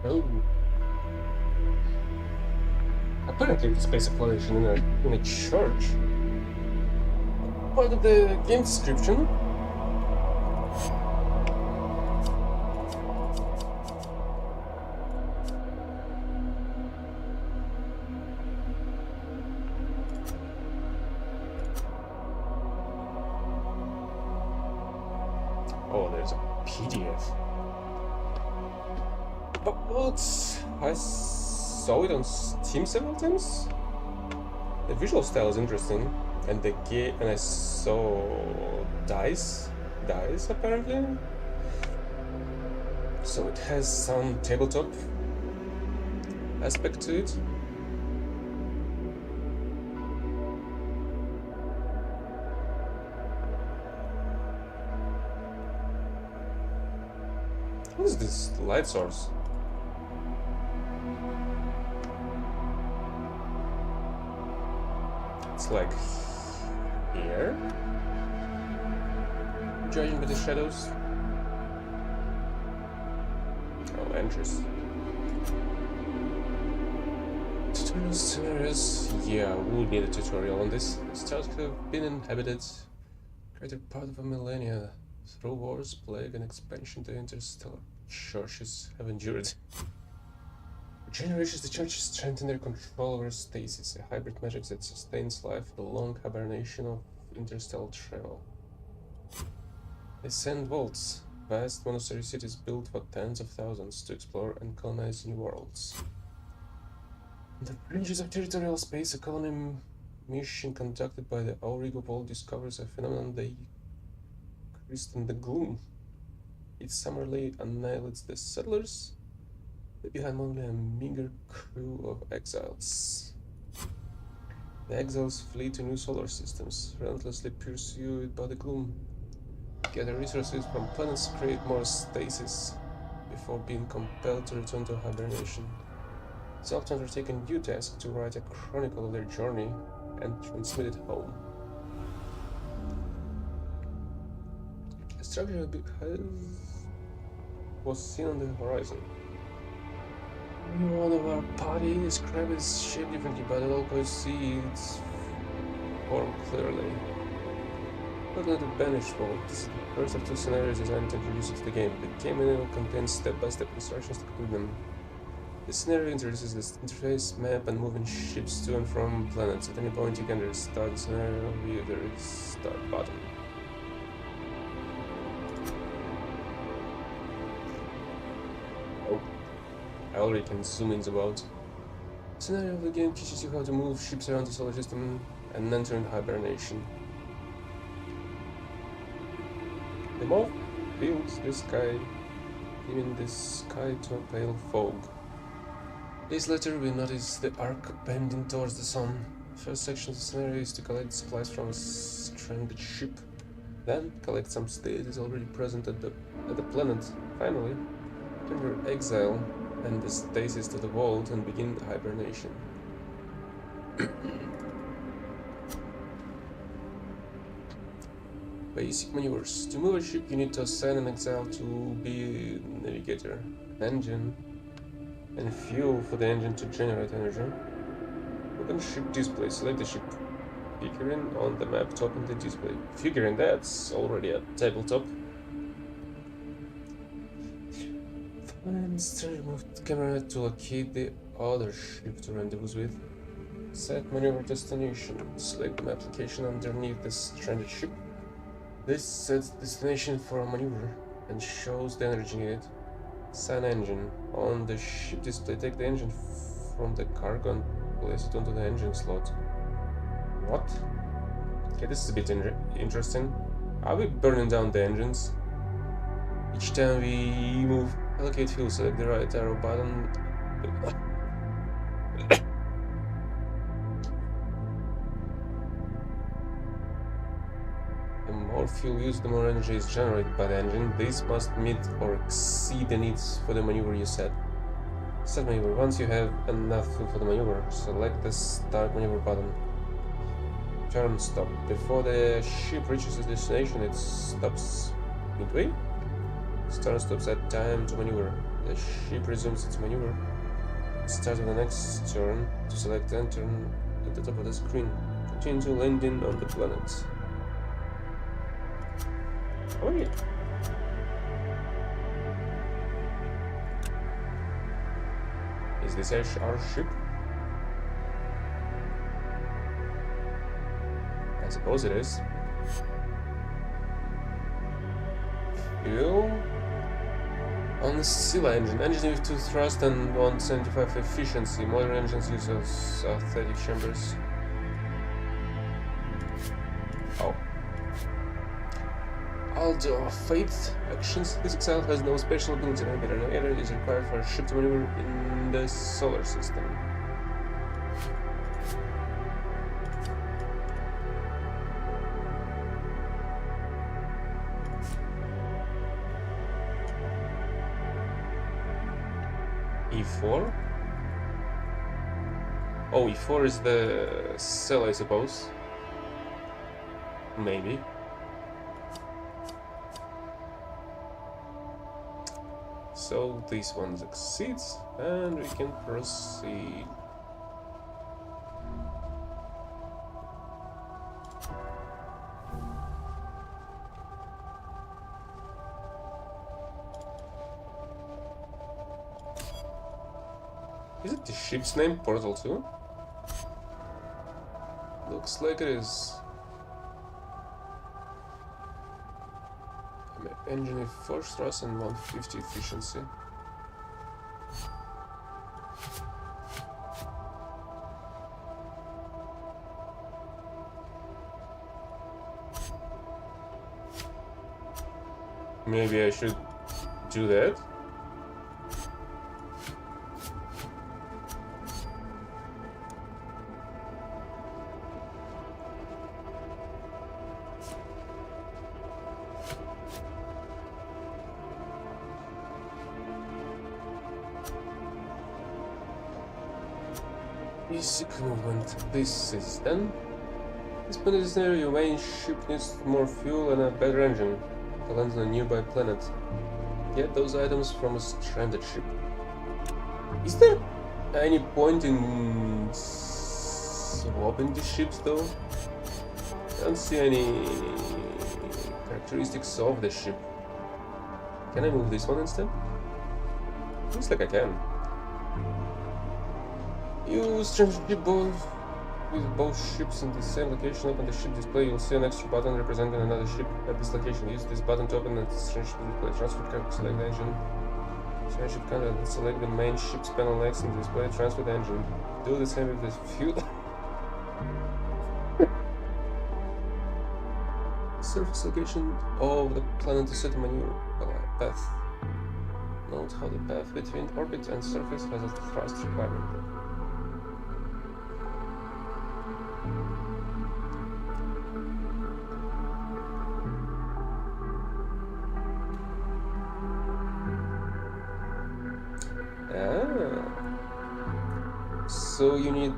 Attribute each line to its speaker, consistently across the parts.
Speaker 1: Oh. Apparently, the space exploration in a church. Part of the game description. Oh, there's a PDF. But I saw it on Steam several times. The visual style is interesting, and the game, and I saw dice apparently. So it has some tabletop aspect to it. What is this light source? It's like here, judging by the shadows. Oh, entries. Tutorial scenarios. Yeah, we'll need a tutorial on this. Stars have been inhabited greater part of a millennia. Through wars, plague, and expansion, the interstellar churches have endured. For generations, the churches strengthened their control over stasis, a hybrid magic that sustains life with a long hibernation of interstellar travel. They send vaults, vast monastery cities built for tens of thousands to explore and colonize new worlds. On the fringes of territorial space, a colony mission conducted by the Aurigo Vault discovers a phenomenon they in the gloom. It summarily annihilates the settlers, leaving behind only a meager crew of exiles. The exiles flee to new solar systems, relentlessly pursued by the gloom, gather resources from planets, create more stasis, before being compelled to return to hibernation. They often undertake a new task to write a chronicle of their journey and transmit it home. Structure was seen on the horizon. One of our party described its shape differently, but all could see its form clearly. Looking at the Banished Vault, this is the first of two scenarios designed to introduce it to the game. The game manual contains step-by-step instructions to complete them. This scenario introduces the interface, map, and moving ships to and from planets. At any point you can restart the scenario via the restart button. I already can zoom in about. The scenario of the game teaches you how to move ships around the solar system and enter in hibernation. The moth fills the sky, giving the sky to a pale fog. Days later, we notice the arc bending towards the sun. The first section of the scenario is to collect supplies from a stranded ship, then collect some stasis already present at the planet. Finally, enter exile and the stasis to the vault and begin hibernation. Basic maneuvers. To move a ship, you need to assign an exile to be navigator, an engine, and fuel for the engine to generate energy. Look on ship display, select the ship figurine on the map top of the display. Figurine, that's already a tabletop. And remove the camera to locate the other ship to rendezvous with. Set maneuver destination. Select the map location underneath the stranded ship. This sets destination for a maneuver and shows the energy needed. Assign engine. On the ship display, take the engine from the cargo and place it onto the engine slot. What? Okay, this is a bit interesting. Are we burning down the engines? Each time we move, allocate fuel, select the right arrow button. The more fuel used, the more energy is generated by the engine. This must meet or exceed the needs for the maneuver you set. Start maneuver. Once you have enough fuel for the maneuver, select the start maneuver button. Turn stop. Before the ship reaches its destination, it stops midway. Start stops at time to maneuver. The ship resumes its maneuver. Start of the next turn to select enter at the top of the screen. Continue to landing on the planet. Oh yeah. Is this our ship? I suppose it is. Fuel on the Scylla engine. Engine with 2 thrust and 175 efficiency. Modern engines use aesthetic chambers. Oh. Aldo Faith actions. This exile has no special ability. Navigator. Navigator is required for a ship to maneuver in the solar system. E4? Oh, E4 is the cell, I suppose. Maybe. So this one succeeds, and we can proceed. Is it the ship's name, Portal 2? Looks like it is. Engine with 4 thrust and 150 efficiency. Maybe I should do that. Basic movement. This is done. This point in the scenario, your main ship needs more fuel and a better engine to land on a nearby planet. Get those items from a stranded ship. Is there any point in swapping the ships though? I don't see any characteristics of the ship. Can I move this one instead? Looks like I can. Use transport both with both ships in the same location. Open the ship display. You'll see an extra button representing another ship at this location. Use this button to open the ship display. Transfer card. Select the engine. Change ship content. Select the main ship's panel next in the display. Transfer the engine. Do the same with the fuel. Surface location of the planet to set a maneuver path. Note how the path between orbit and surface has a thrust requirement. So you need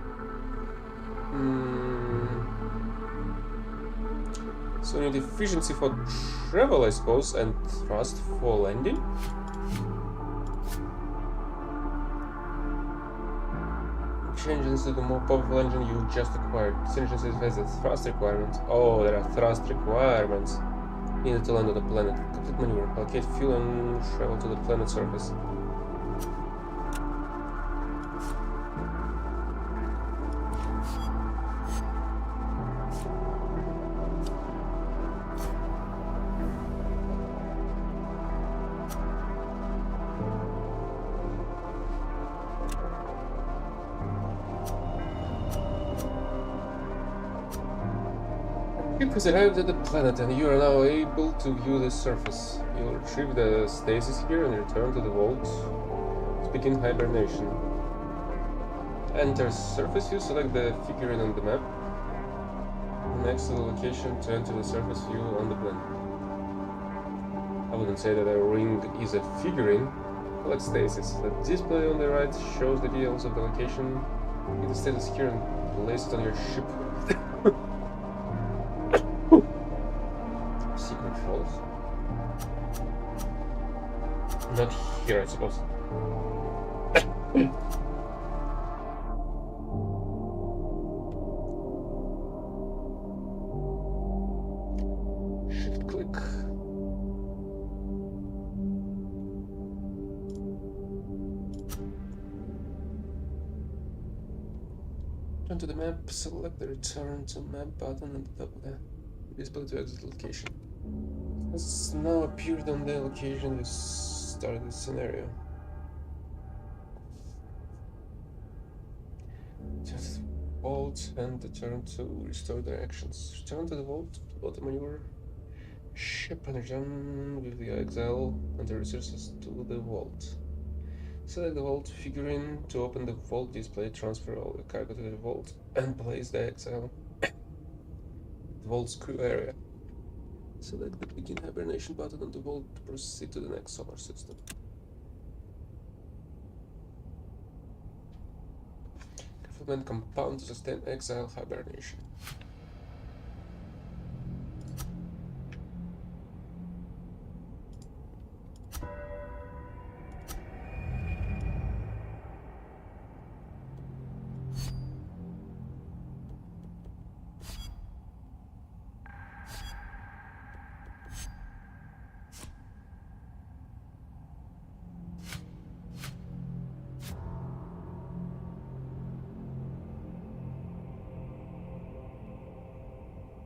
Speaker 1: so you need efficiency for travel, I suppose, and thrust for landing. Changes to the more powerful engine you just acquired. This engine has a thrust requirement. Oh, there are thrust requirements. Needed to land on the planet. Complete maneuver. Allocate fuel and travel to the planet's surface. Ship has arrived at the planet and you are now able to view the surface. You'll retrieve the stasis here and return to the vault to begin hibernation. Enter surface view, select the figurine on the map. Next to the location to enter the surface view on the plan. I wouldn't say that a ring is a figurine. Select stasis. The display on the right shows the details of the location. Get the status here and place it on your ship. Secret falls. Not here, I suppose. Shift click. Turn to the map, select the return to map button at the top of the visible to exit location. Has now appeared on the location we started the scenario. Just vault and return to restore directions. Return to the vault, auto maneuver, ship and return with the exile and the resources to the vault. Select the vault figurine to open the vault display, transfer all the cargo to the vault, and place the exile in the vault's crew area. Select the begin hibernation button on the vault to proceed to the next solar system. Fulfillment compound to sustain exile hibernation.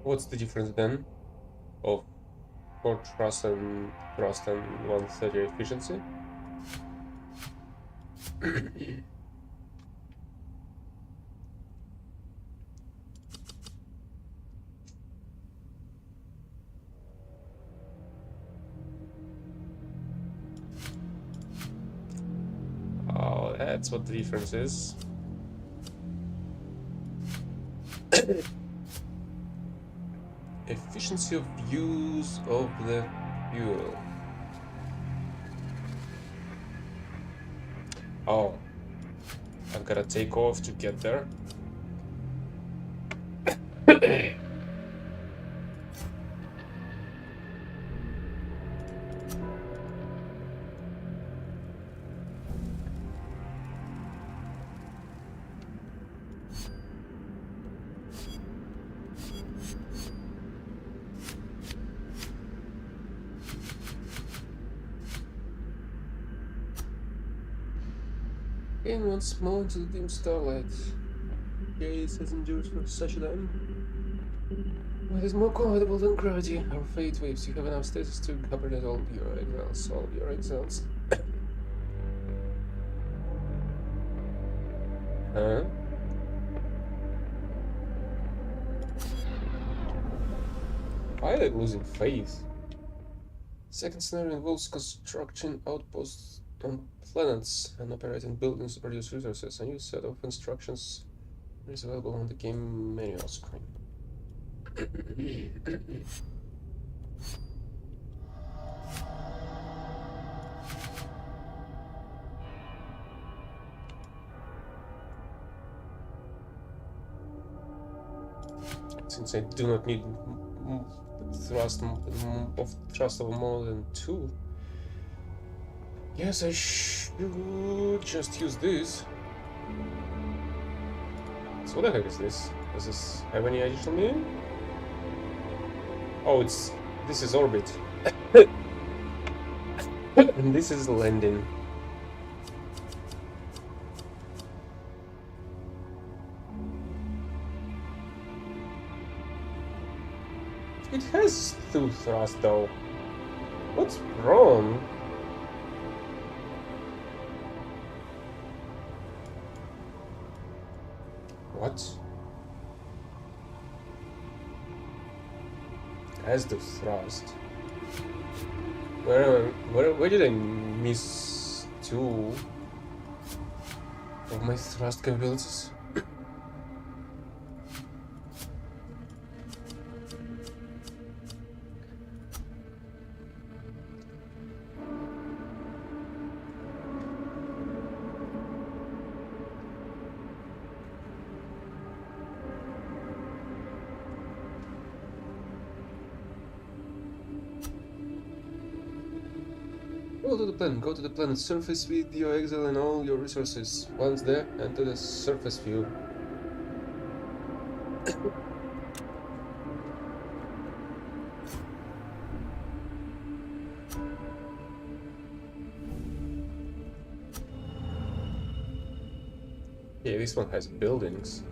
Speaker 1: What's the difference then of 4 thrust and 130 efficiency? Oh, that's what the difference is. Efficiency of use of the fuel. Oh, I've gotta take off to get there. Gain once more into the dim starlight. Gaze has endured for such a time. It is more comfortable than gravity. Our fate waves. You have enough status to hibernate all your exiles. All your exiles. Huh? Why are they losing faith? Second scenario involves constructing outposts on planets and operating buildings to produce resources. A new set of instructions is available on the game manual screen. Since I do not need thrust of more than 2, yes, I should just use this. So what the heck is this? Does this have any additional meaning? Oh, this is orbit. And this is landing. It has 2 thrust though. What's wrong? What? Has the thrust. Where did I miss 2 of my thrust capabilities? Go to the planet. Go to the planet's surface with your exile and all your resources. Once there, enter the surface view. Yeah, this one has buildings.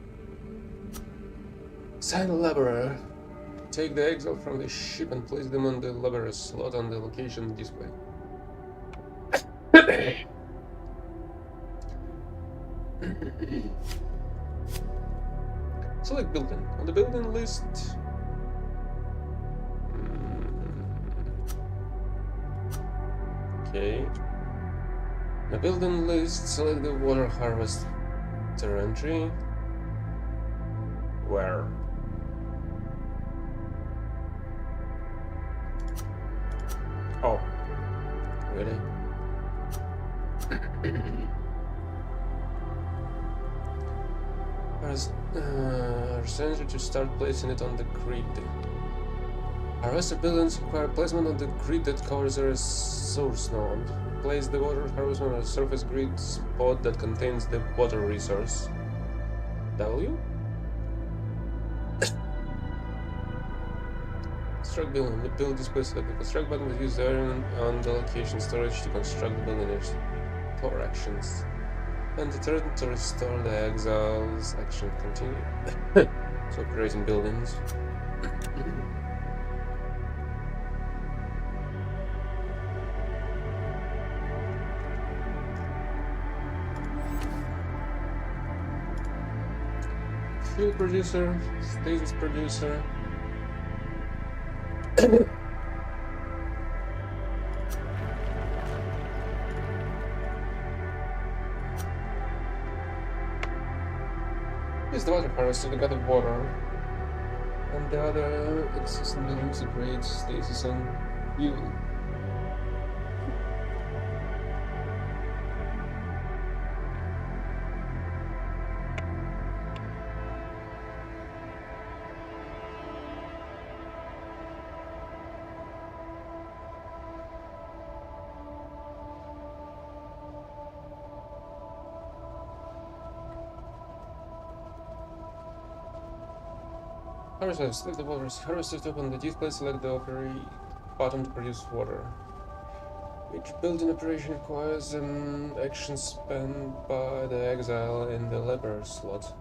Speaker 1: Sign a laborer. Take the exile from the ship and place them on the laborer's slot on the location display. Select building. On the building list. Okay. The building list, select the water harvester entry. Where? Oh. Really? Sensor to start placing it on the grid. Harvester buildings require placement on the grid that covers a source node. Place the water harvester on a surface grid spot that contains the water resource. W? Construct building. The build display select the construct button that uses the iron on the location storage to construct the building. Core actions. And the turn to restore the exiles action continue. So creating buildings. Fuel producer, stasis producer. Use the water harvester to gather water, and the other existing buildings upgrade stasis and fuel. Harvester, select the water harvester to open the display, select the operate button to produce water. Each building operation requires an action spent by the exile in the laborer slot.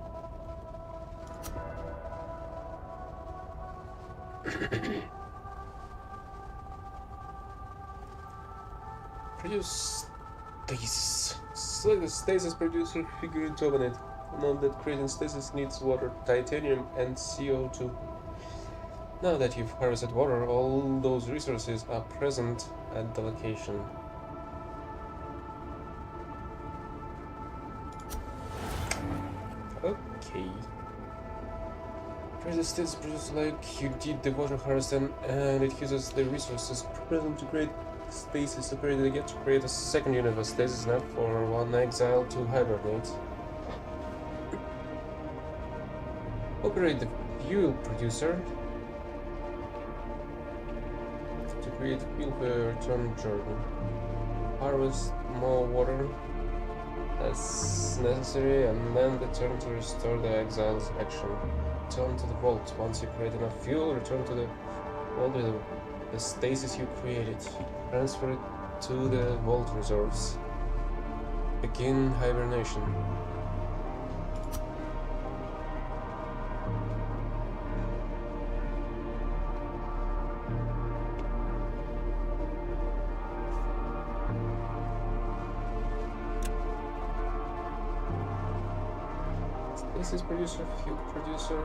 Speaker 1: Produce stasis. Select the stasis producer figure to open it. Note that creating stasis needs water, titanium, and CO2. Now that you've harvested water, all those resources are present at the location. Okay. Create a stasis producer like you did the water harvesting, and it uses the resources present to create stasis operated again to create a second unit of stasis enough for one exile to hibernate. Operate the fuel producer to create fuel for your return journey. Harvest more water as necessary and then the turn to restore the exile's action. Return to the vault. Once you create enough fuel, return to the vault with the stasis you created. Transfer it to the vault reserves. Begin hibernation. Stasis producer, fuel producer.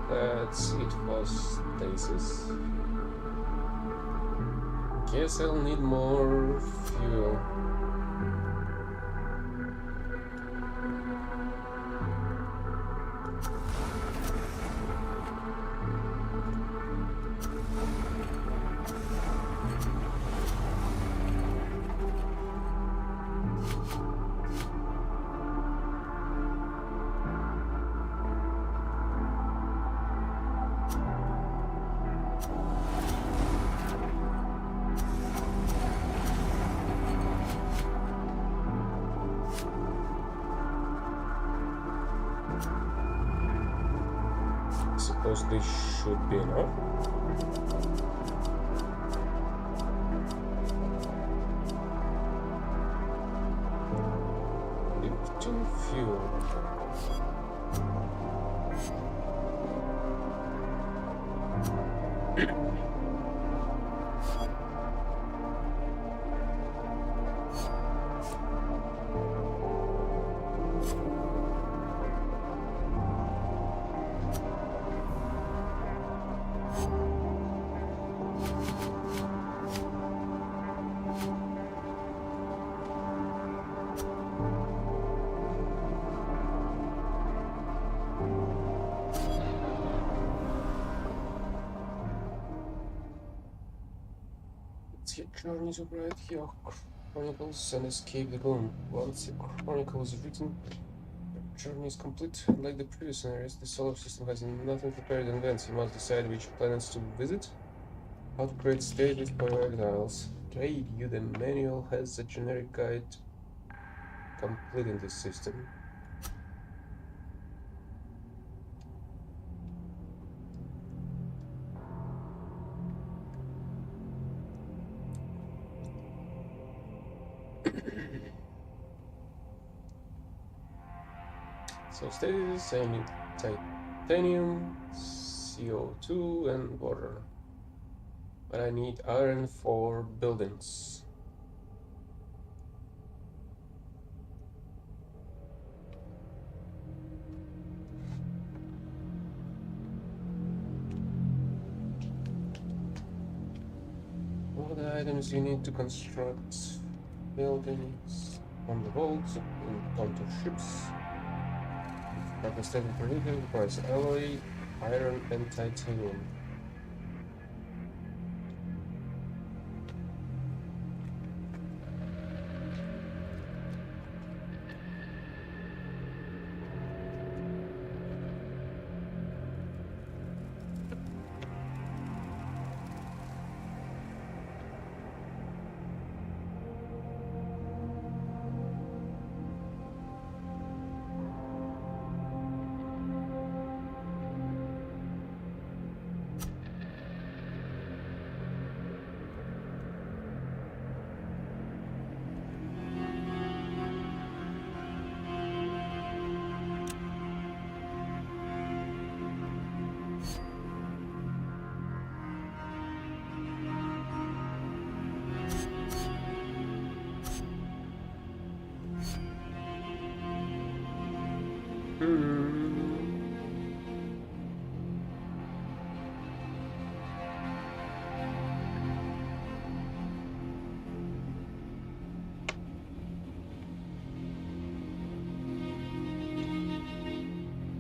Speaker 1: That's it for stasis. Guess I'll need more fuel. Suppose this should be enough. 15 fuel. Journey to write your chronicles and escape the room. Once your chronicle is written, your journey is complete. Unlike the previous scenarios, the solar system has nothing prepared in advance. You must decide which planets to visit, how to create stages for your exiles. Trade you, the manual has a generic guide complete in this system. So stages, I need titanium, CO2 and water. But I need iron for buildings. All the items you need to construct buildings on the vaults, onto ships. Stable predictor requires alloy, iron, and titanium.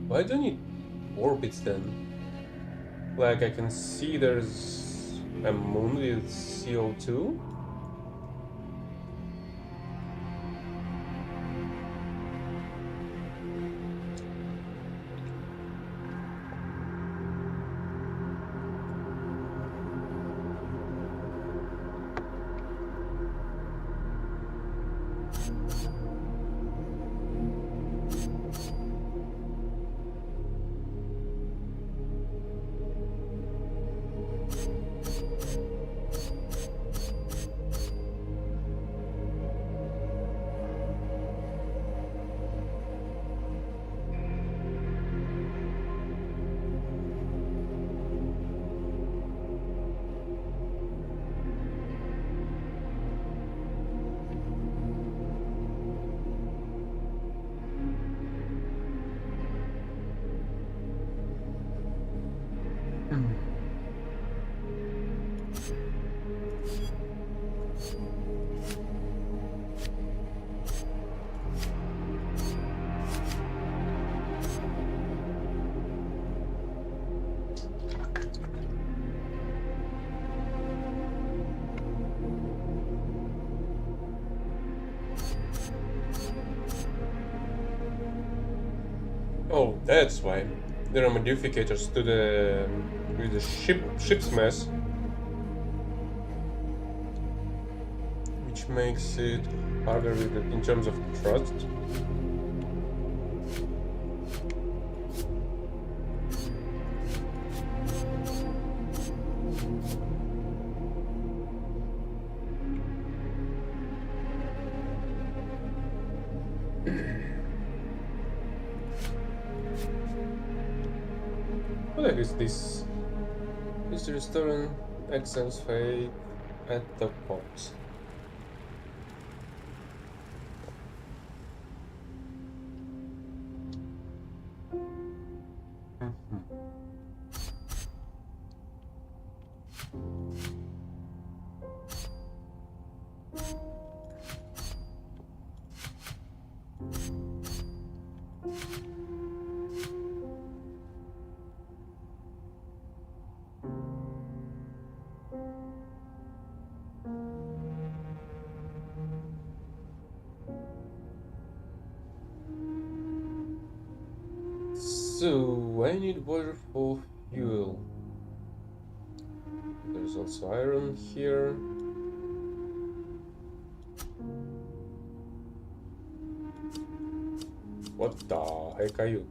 Speaker 1: Why do I need orbits then? Like I can see there's a moon with CO2. Oh, that's why. There are modifiers to the with the ship's mass, which makes it harder in terms of thrust. What the heck is this? Is the restaurant Excel's fate at the pot? So, I need water for fuel. There's also iron here. What the heck are you?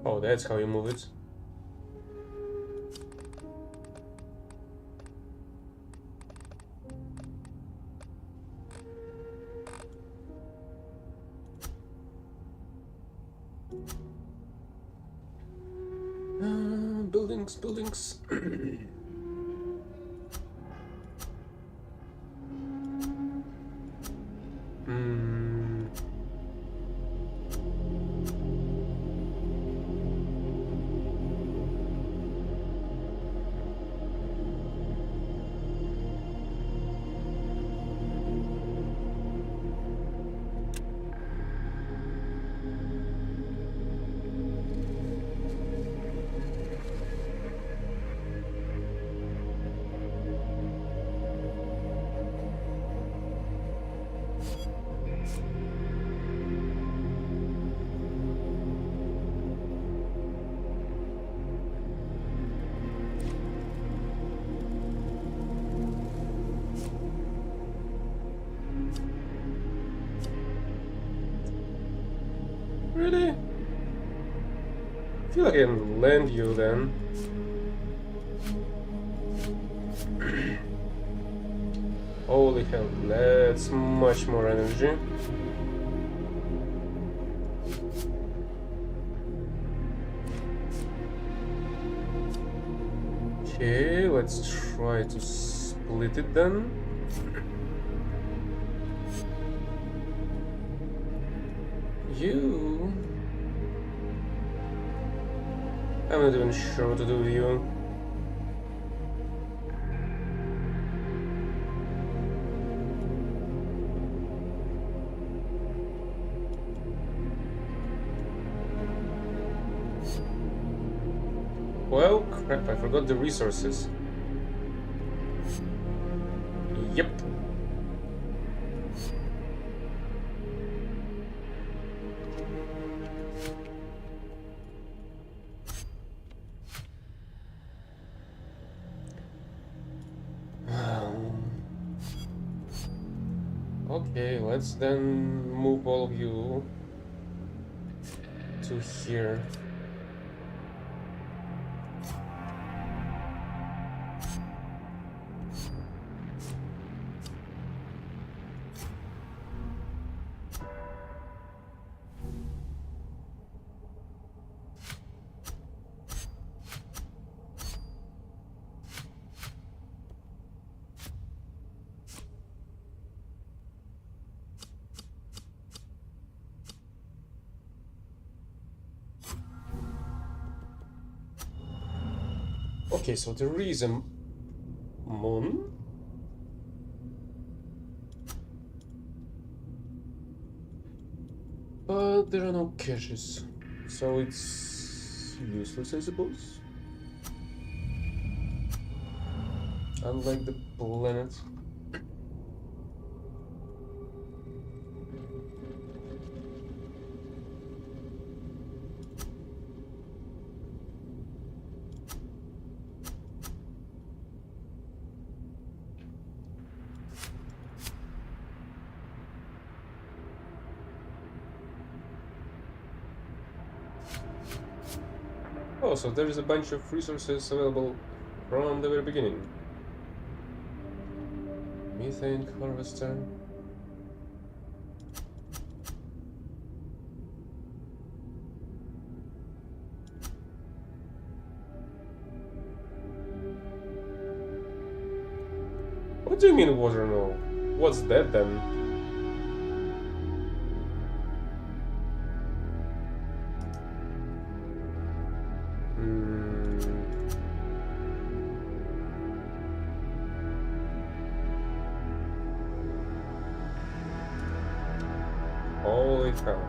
Speaker 1: Oh, that's how you move it. Buildings. Really? I feel like I can land you then. Holy hell, that's much more energy. Okay, let's try to split it then. You... I'm not even sure what to do with you. Well, crap, I forgot the resources. Yep. Okay, let's then move all of you to here. Okay, so there is a moon. But there are no caches, so it's useless, I suppose. Unlike the planet. Oh, so there is a bunch of resources available from the very beginning. Methane harvester. What do you mean water no? What's that then? Holy cow.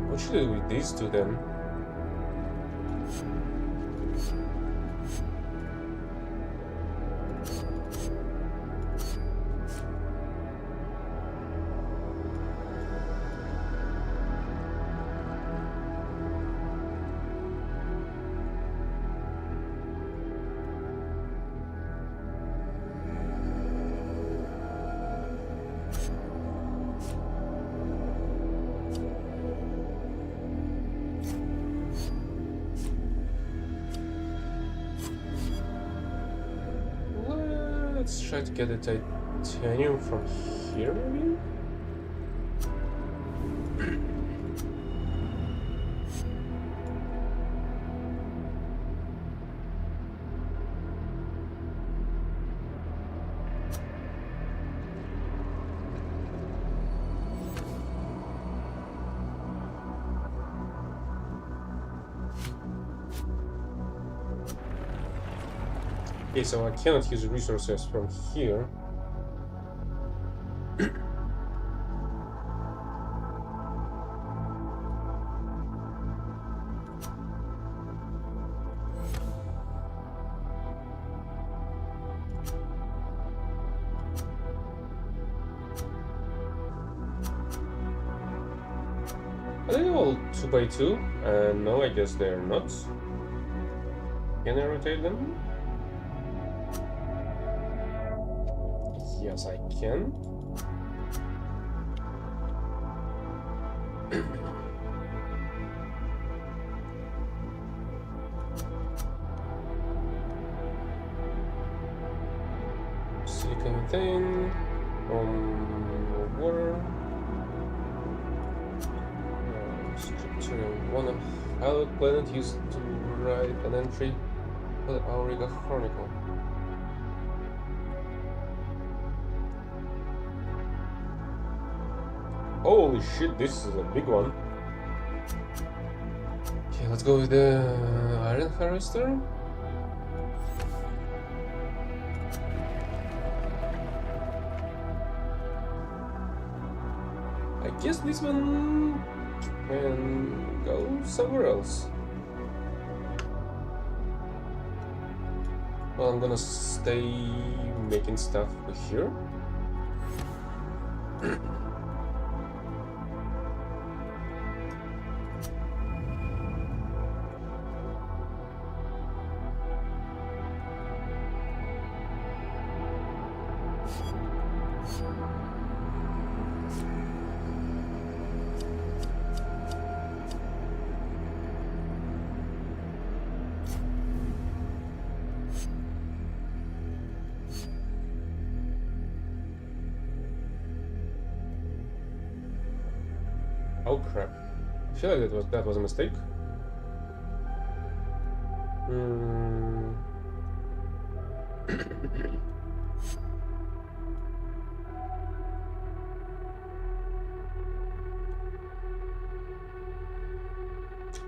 Speaker 1: What should I do with these two then? Let's try to get the titanium from here, maybe? Okay, so I cannot use resources from here. Are they all 2x2? No, I guess they're not. Can I rotate them? Yes, I can. Silicon methane from water. Structure one of hallowed planet used to write an entry for the Auriga Chronicle. Holy shit, this is a big one. Okay, let's go with the iron harvester. I guess this one can go somewhere else. Well, I'm gonna stay making stuff here. Oh crap! I feel like that was a mistake.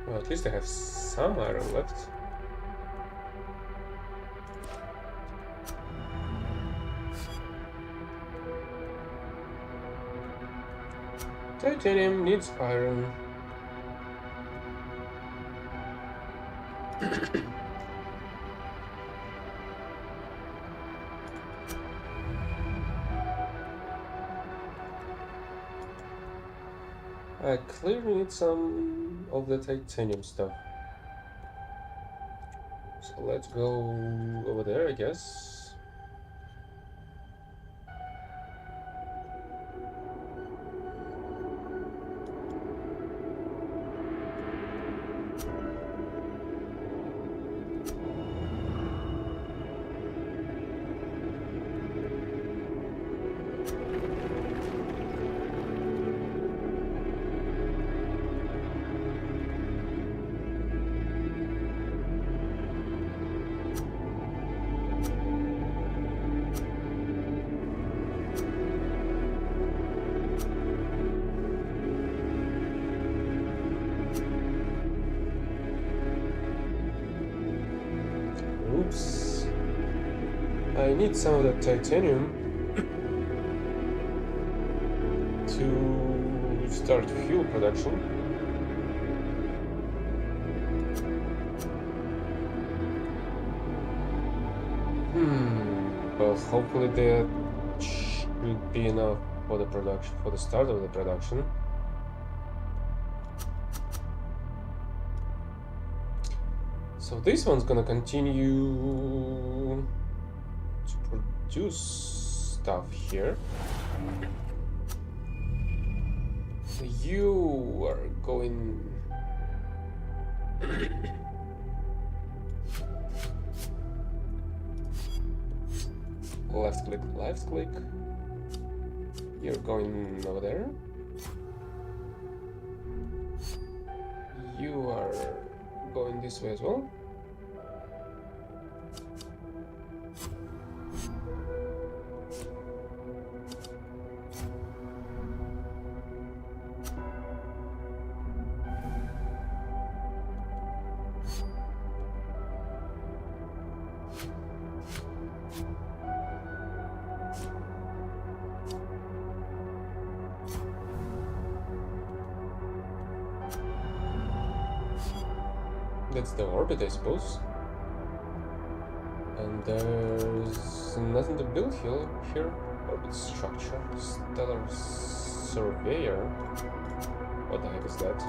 Speaker 1: Well, at least I have some iron left. Titanium needs iron. I clearly need some of the titanium stuff. So let's go over there, I guess. Oops. I need some of that titanium to start fuel production. But hopefully that should be enough for the production, for the start of the production. So this one's gonna continue to produce stuff here. You are going left click. You're going over there. You are going this way as well. That's the orbit, I suppose. And there's nothing to build here. Orbit structure. Stellar surveyor. What the heck is that?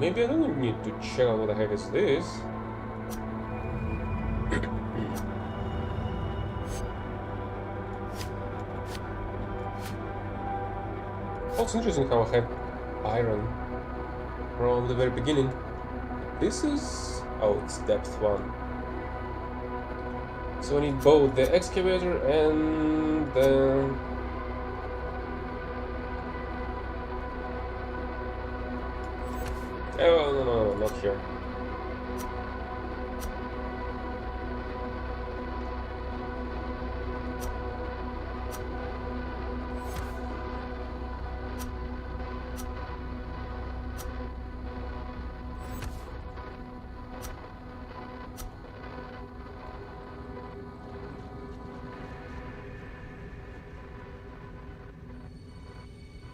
Speaker 1: Maybe I don't need to check out what the heck is this. Oh, it's interesting how I have iron from the very beginning. This is... oh, it's depth 1. So I need both the excavator and the... oh, no, not here.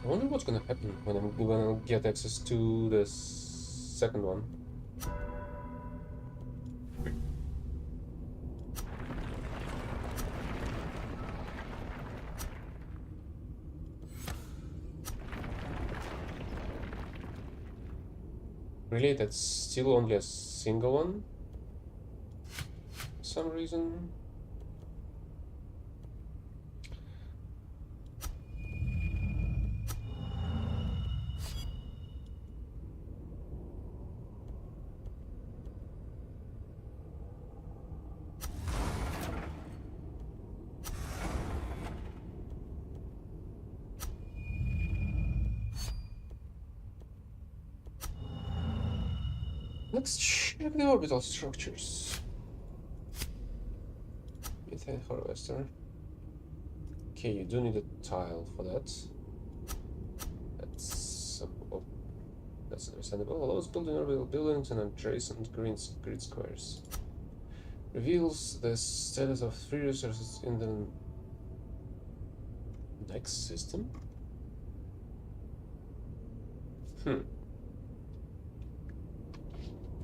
Speaker 1: I wonder what's gonna happen when I'm gonna get access to the second one. Really, that's still only a single one? For some reason. Let's check the orbital structures. Methane harvester. Okay, you do need a tile for that. That's understandable. Allows building orbital buildings and adjacent grid squares. Reveals the status of free resources in the next system.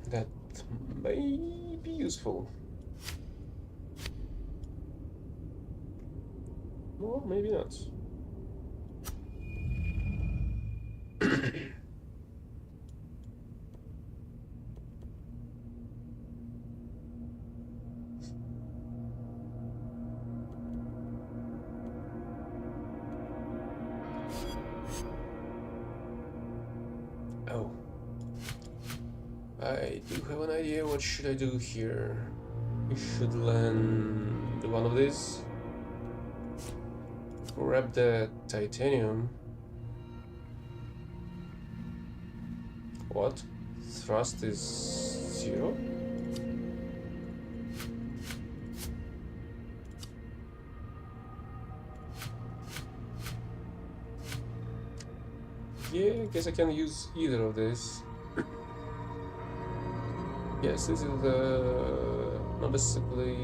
Speaker 1: That may be useful. Or maybe not. I do have an idea. What should I do here? We should land one of these. Grab the titanium. What? Thrust is 0? Yeah, I guess I can use either of these. Yes, this is noticeably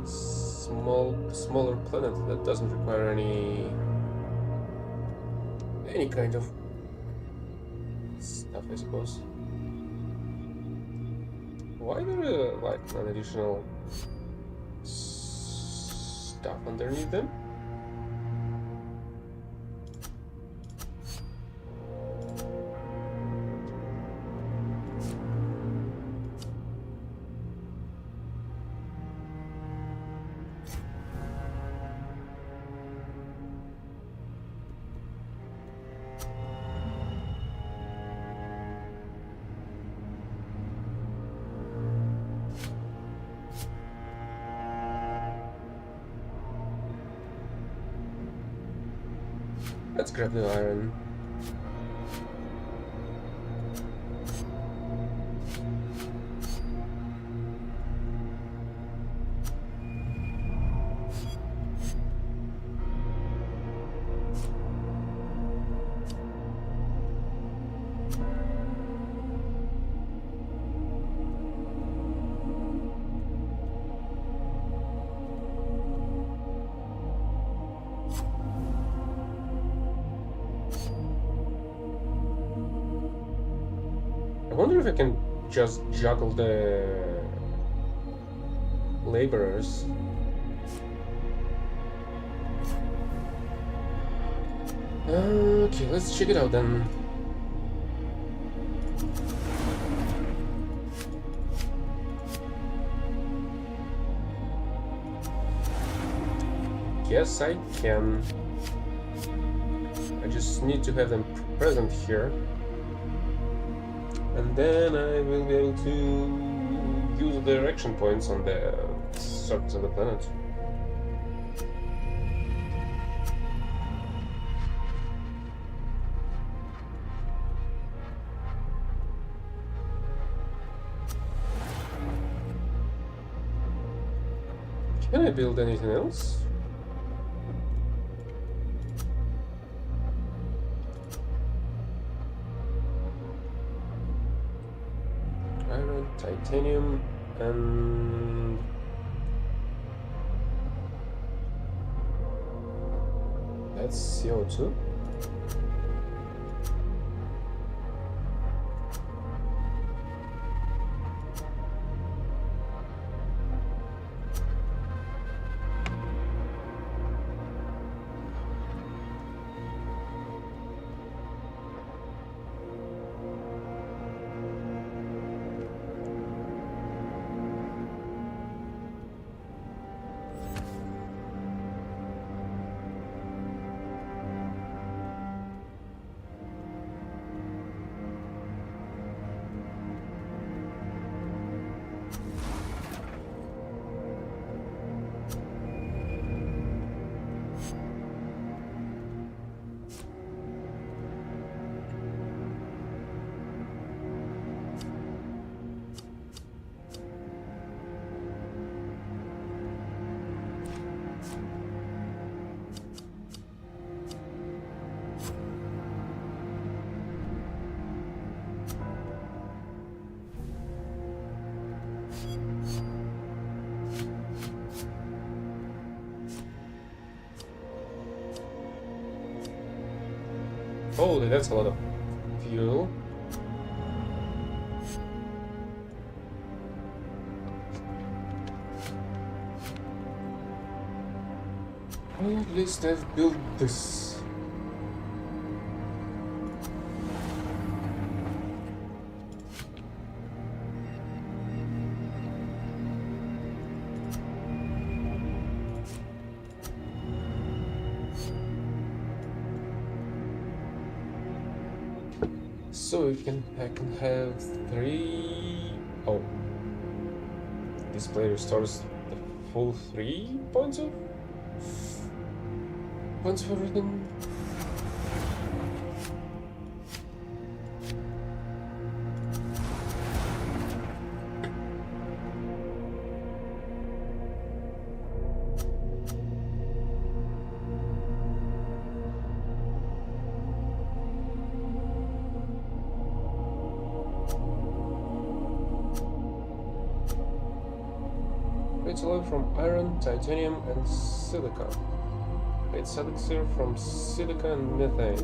Speaker 1: smaller planet that doesn't require any kind of stuff, I suppose. Why there like an additional stuff underneath them? Let's grab the iron. I wonder if I can just juggle the laborers. Okay, let's check it out then. Yes, I can. I just need to have them present here. And then I will be able to use the direction points on the surface of the planet. Can I build anything else? Iron, titanium, and that's CO2. Holy, that's a lot of fuel. Well, at least I've built this. So I can have 3. Oh, this player restores the full 3 points of everything. It's alloy from iron, titanium, and silica. It's elixir from silica and methane.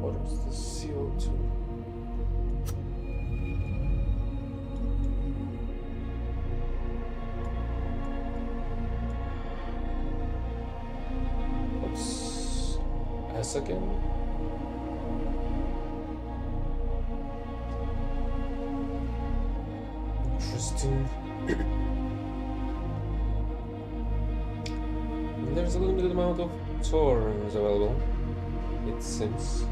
Speaker 1: What is the CO2? What's S again? Interesting. There's a limited amount of thorns available, it seems.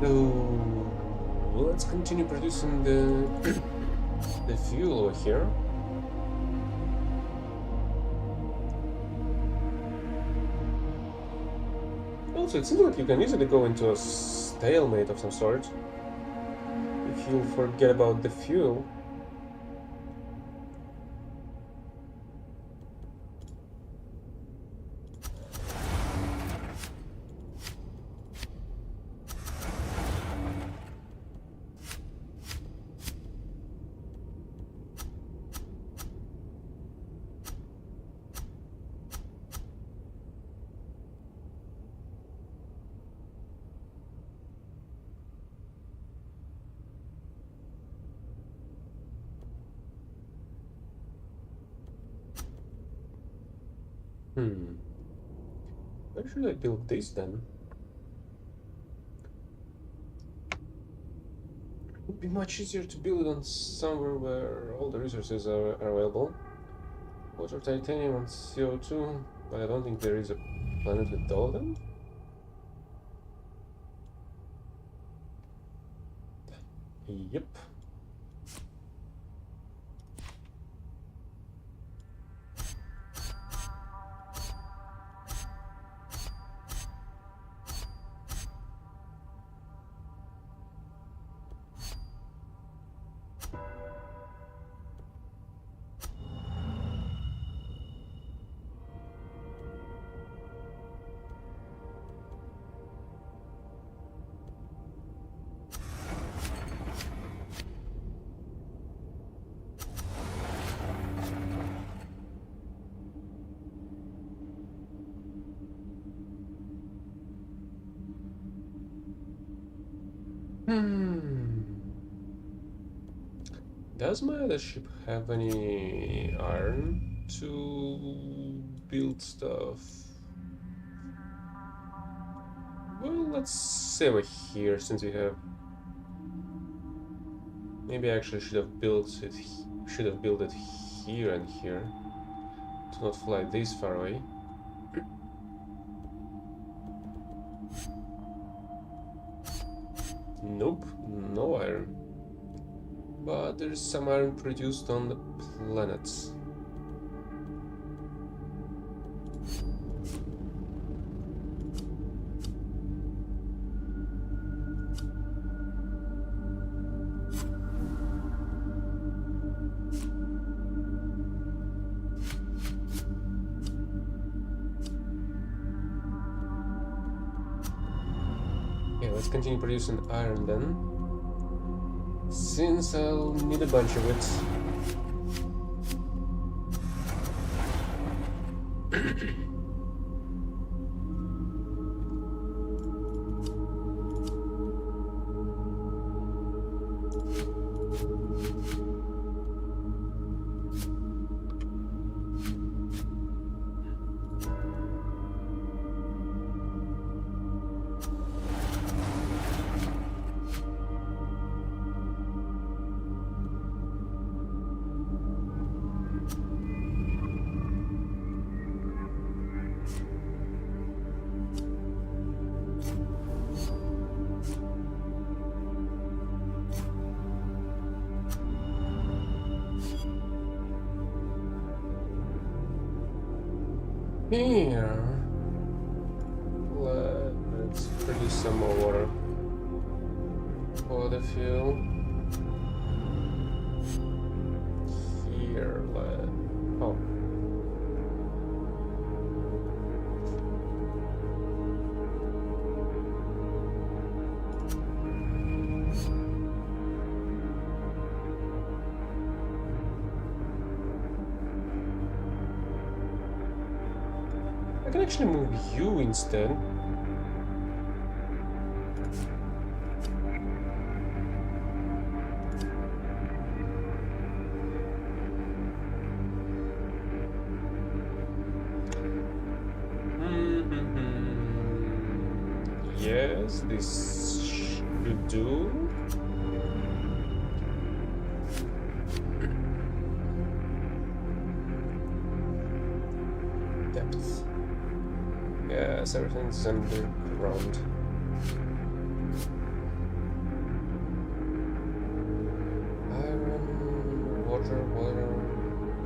Speaker 1: So let's continue producing the the fuel over here. Also, it seems like you can easily go into a stalemate of some sort if you forget about the fuel. Where should I build this then? It would be much easier to build it on somewhere where all the resources are available. Water, titanium, and CO2, but I don't think there is a planet with all of them. Yep. Does my other ship have any iron to build stuff? Well, let's save it here since we have. Maybe I actually should have built it. Should have built it here and here to not fly this far away. Nope, no iron. But there is some iron produced on the planets. Okay, let's continue producing iron then. Since I'll need a bunch of it. Here, let's produce some more water for the fuel. Here, oh. I can actually move you instead. Yes, this should do. Depth. Yes, everything's underground. Iron, water,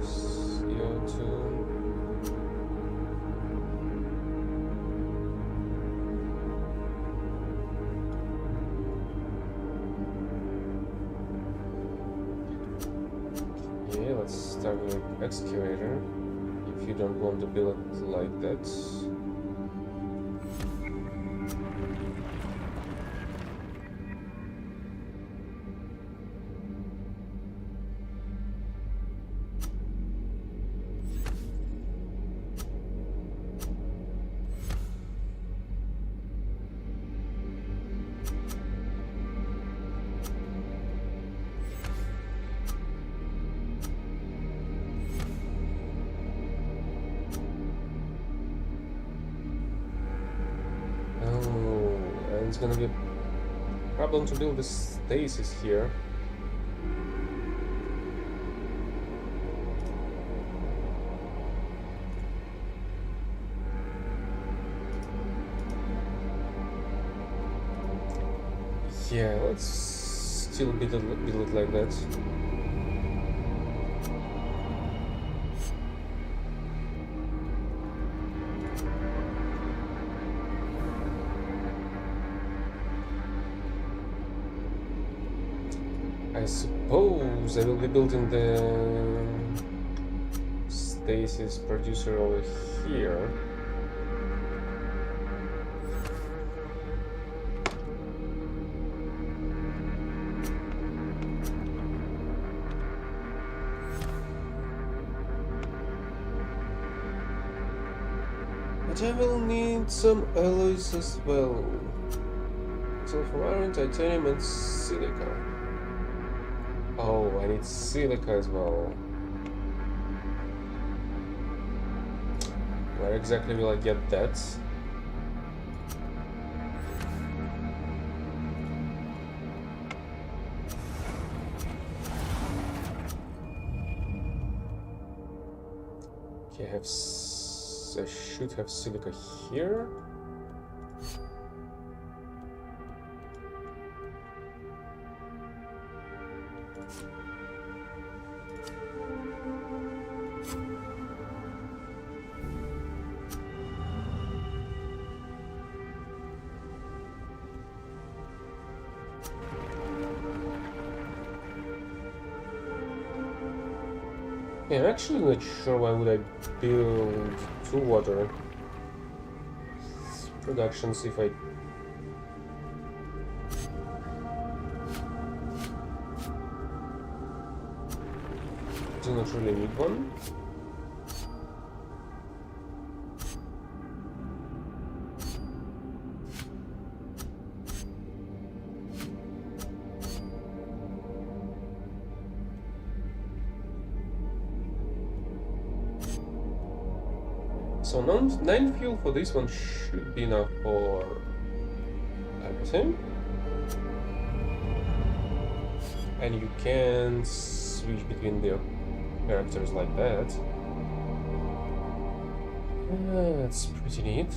Speaker 1: CO2. Okay, let's start with excavator. If you don't want to build it like that. It's gonna be a problem to build the stasis here. Yeah, let's still build it like that. I suppose I will be building the stasis producer over here. But I will need some alloys as well. Sulfur iron, titanium and silica. Oh, I need silica as well. Where exactly will I get that? Okay, I should have silica here. Yeah, I'm actually not sure why would I build two water productions if I do not really need one. So 9 fuel for this one should be enough for everything. And you can switch between the characters like that. That's pretty neat.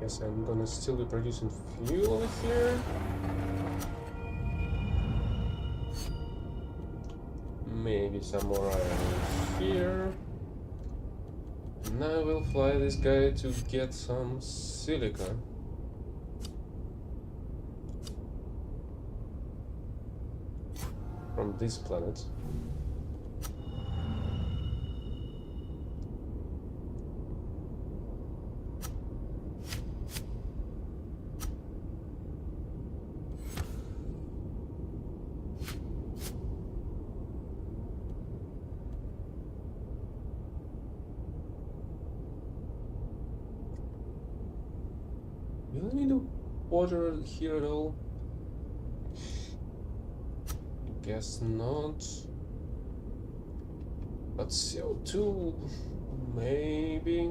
Speaker 1: Yes, I'm gonna still be producing fuel over here. Maybe some more iron here. Now we'll fly this guy to get some silica. From this planet. Do I need water here at all? Guess not. But CO2, maybe.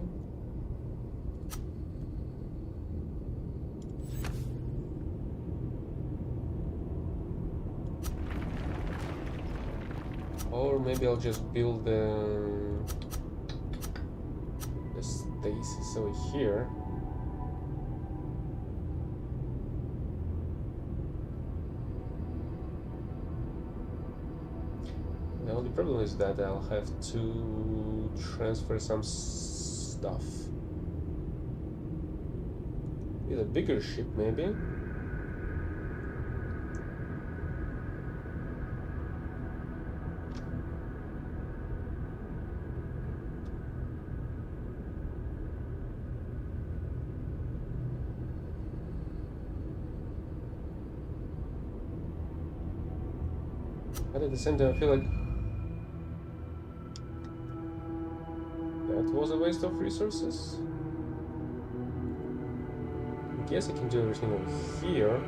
Speaker 1: Or maybe I'll just build the stasis over here. The only problem is that I'll have to transfer some stuff. With a bigger ship, maybe. But at the same time, I feel like that was a waste of resources. I guess I can do everything over here.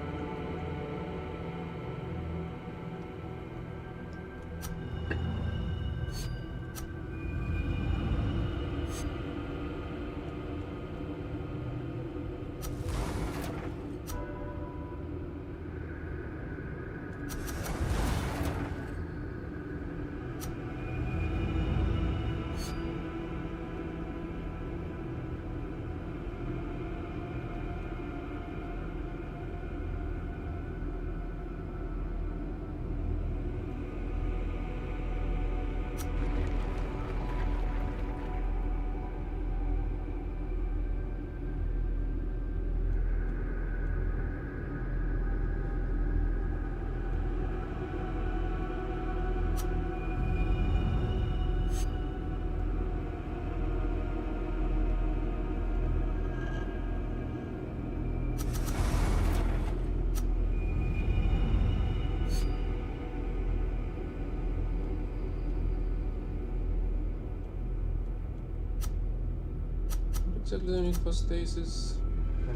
Speaker 1: Exactly the need for stasis,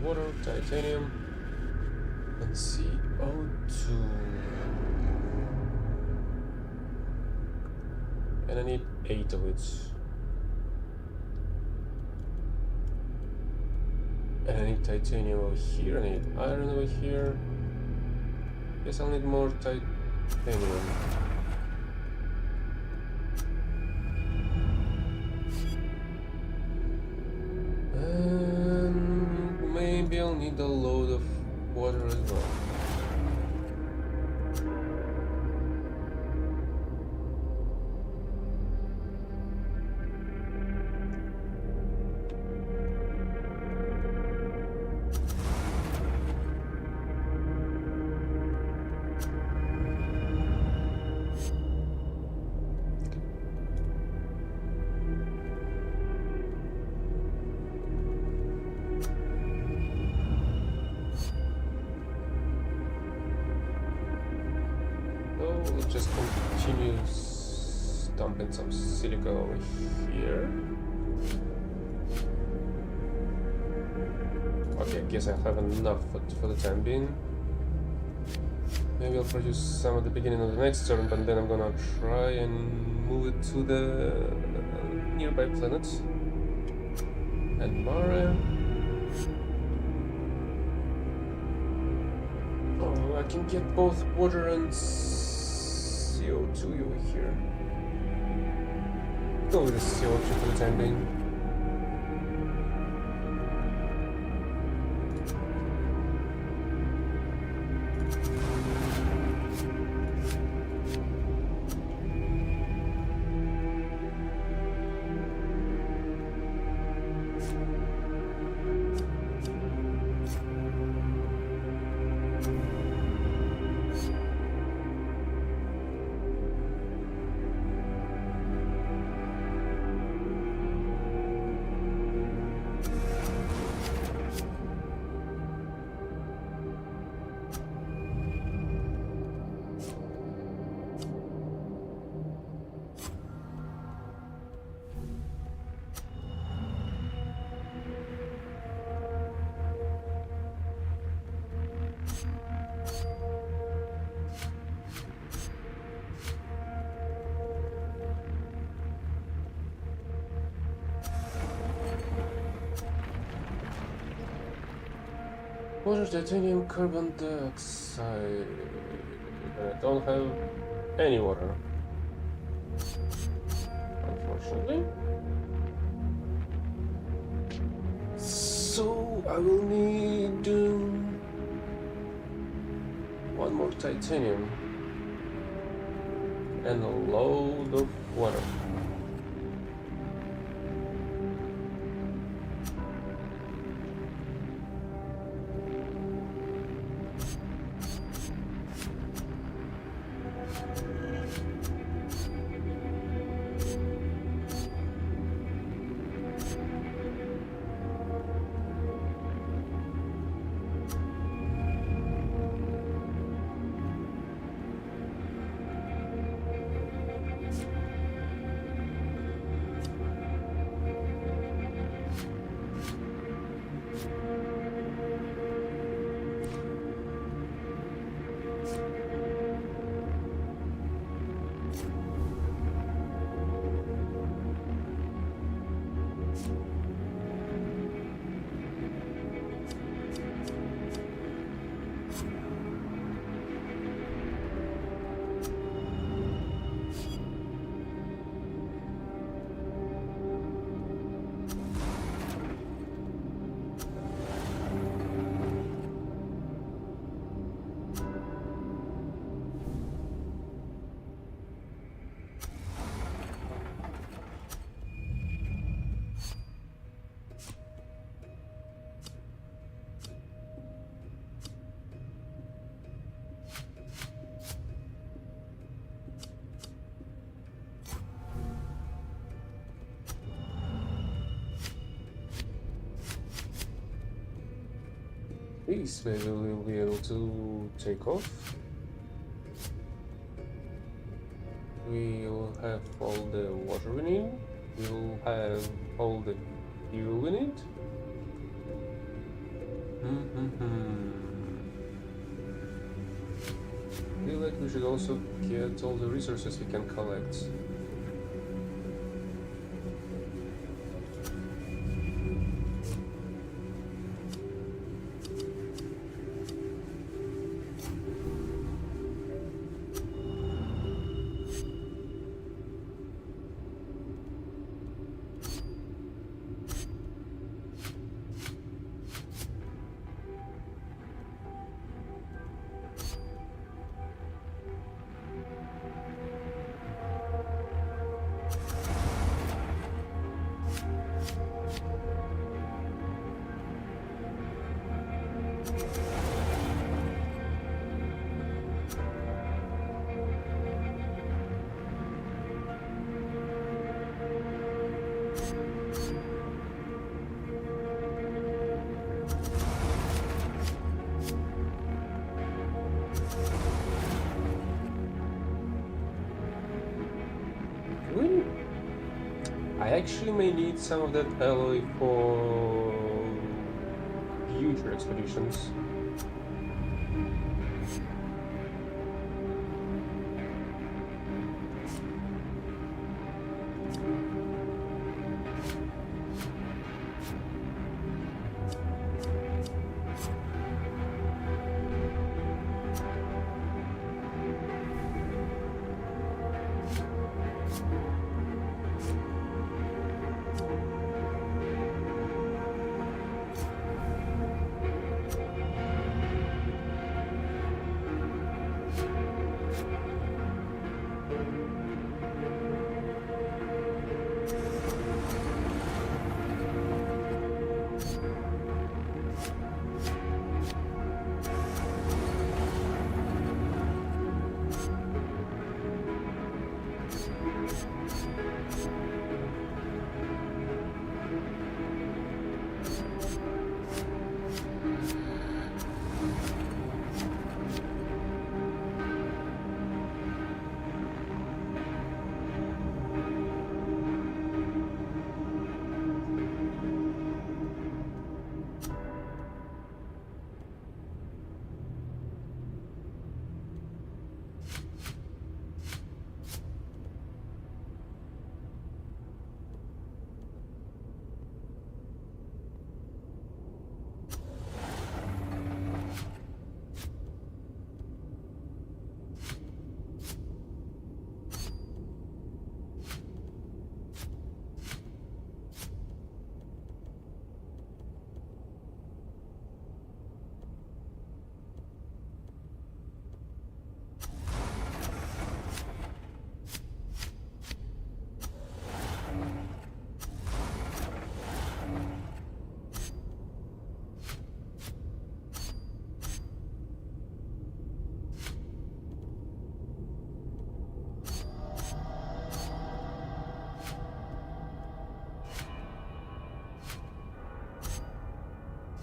Speaker 1: water, titanium, And CO2. And I need 8 of it. And I need titanium over here, I need iron over here. Guess I'll need more titanium. And maybe I'll need a load of water as well. Let's just continue dumping some silica over here. Okay, I guess I have enough for the time being. Maybe I'll produce some at the beginning of the next turn, but then I'm gonna try and move it to the nearby planet. And Mara. Oh, I can get both water and CO2 over here. Go with the CO2 for the time being. Water, titanium, carbon dioxide. I don't have any water, unfortunately. So I will need one more titanium and a load of water. Please, maybe we'll be able to take off. We'll have all the water we need. We'll have all the fuel we need. I feel like we should also get all the resources we can collect. I actually may need some of that alloy for future expeditions.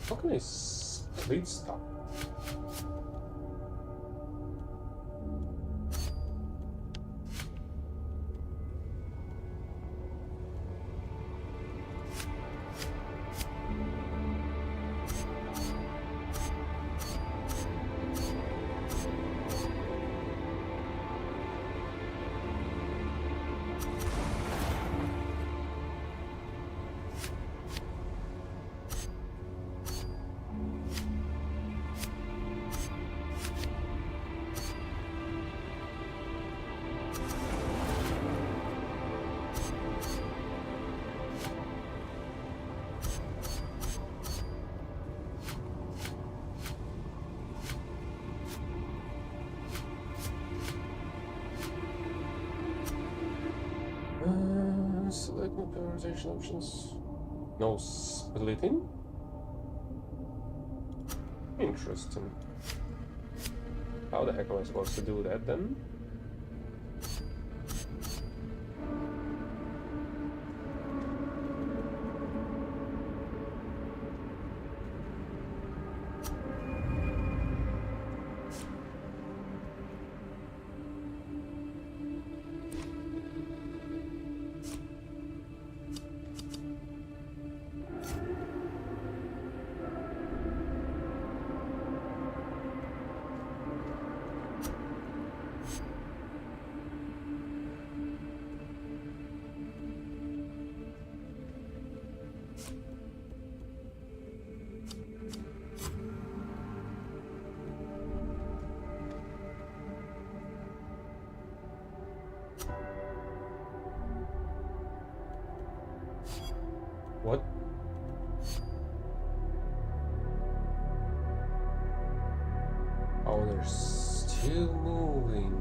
Speaker 1: How can I split stuff? Select my prioritization options. No splitting? Interesting. How the heck am I supposed to do that then? What? Oh, they're still moving.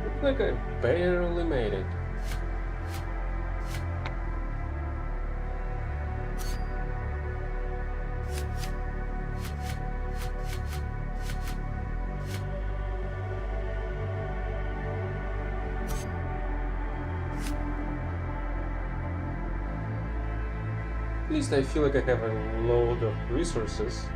Speaker 1: Looks like I barely made it. At least I feel like I have a load of resources.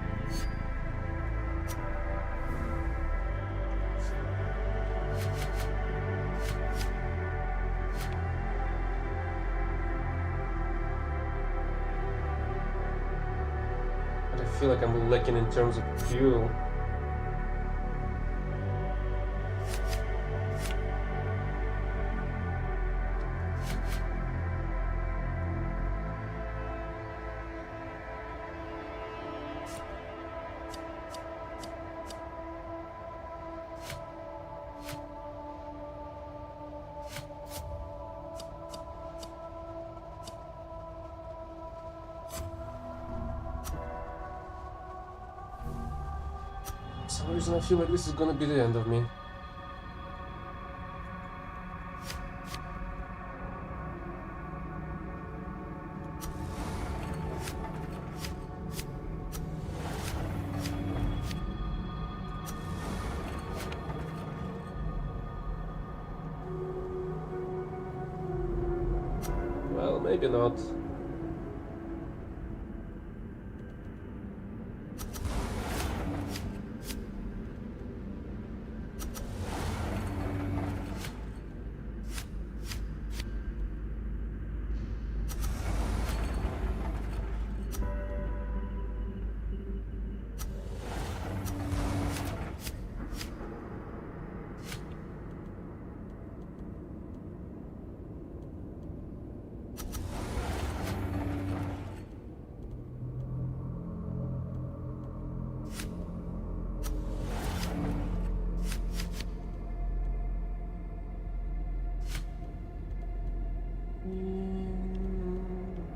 Speaker 1: But I feel like I'm lacking in terms of fuel. For some reason I feel like this is gonna be the end of me. Well, maybe not.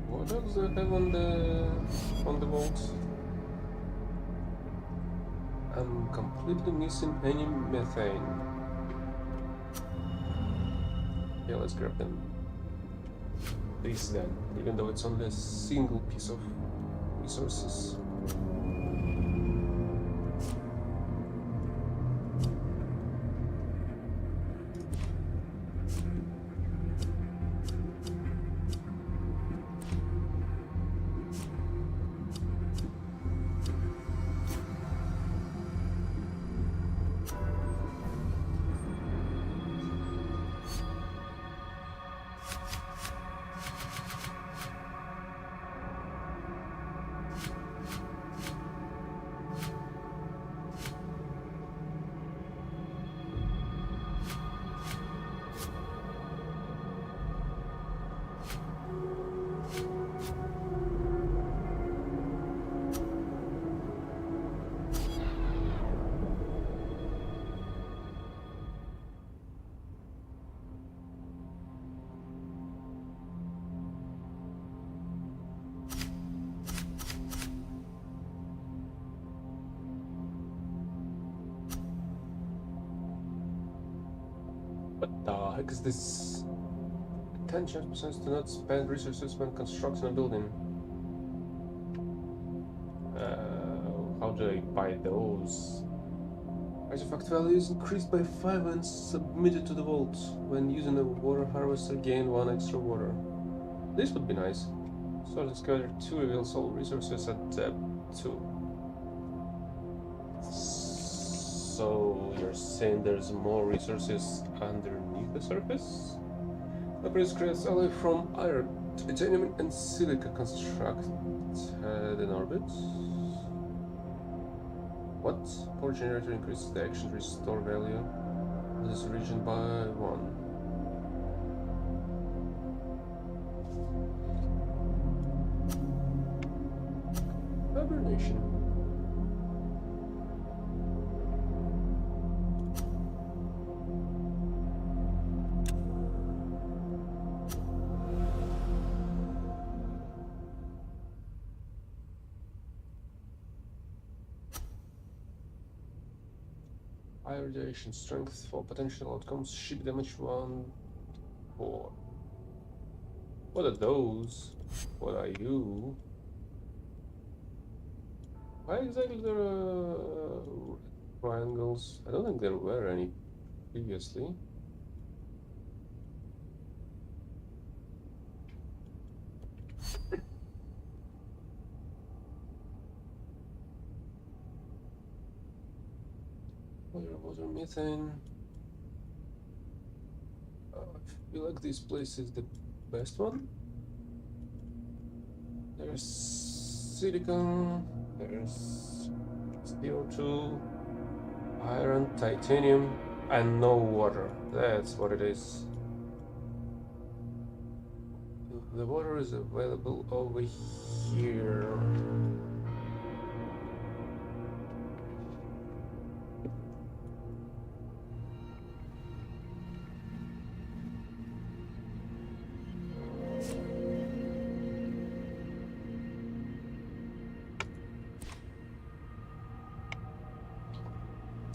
Speaker 1: What else do I have on the vault? I'm completely missing any methane. Yeah, let's grab them. This then, even though it's only a single piece of resources. What the heck is this? 10 chance to not spend resources when constructing a building. How do I buy those? Artifact value is increased by 5 when submitted to the vault. When using a water harvester, gain 1 extra water. This would be nice. Source Discovery 2 reveals all resources at depth 2. So you're saying there's more resources underneath the surface? Upgrades creates alloy from iron, titanium and silica constructed in orbit. What? Power generator increases the action restore value of this region by 1. Hibernation. High radiation strength for potential outcomes. Ship damage 1 4. What are those? What are you? Why exactly there are triangles? I don't think there were any previously. Water, methane. I feel like this place is the best one. There's silicon, there's CO2, iron, titanium, and no water. That's what it is. The water is available over here.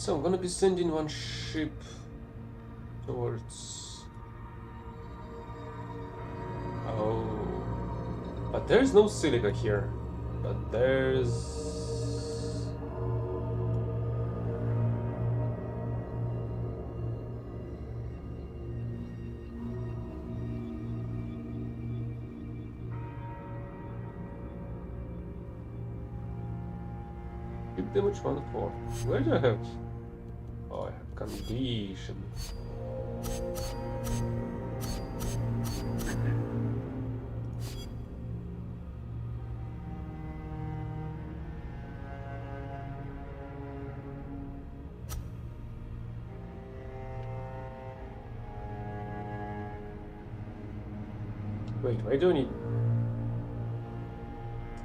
Speaker 1: So I'm gonna be sending one ship towards... Oh... But there's no silica here. But there's... Hit damage 1/4. Where do I have? Oh, I have condition. Wait, why do I need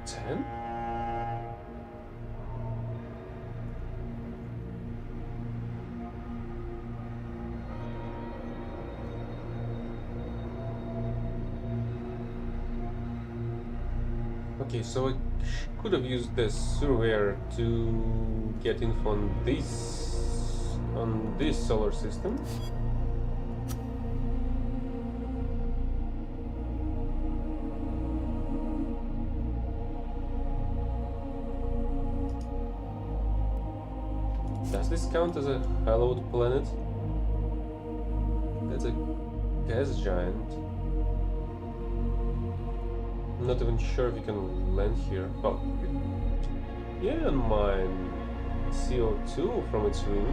Speaker 1: 10? Okay, so I could have used the surveyor to get info on this solar system. Does this count as a hallowed planet? That's a gas giant. I'm not even sure if you can land here. Oh, yeah, mine CO2 from its ring.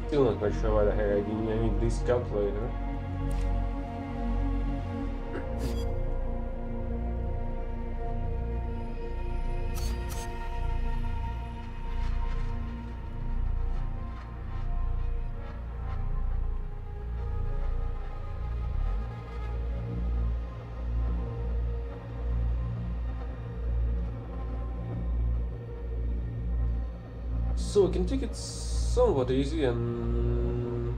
Speaker 1: Still not quite sure why the heck I need this calculator. So I can take it somewhat easy and...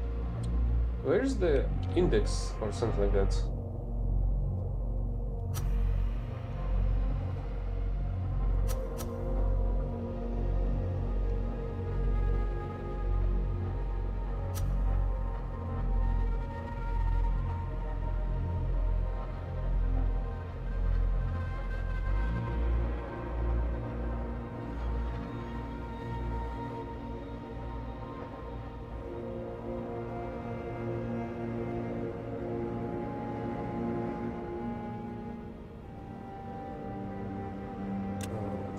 Speaker 1: Where's the index or something like that?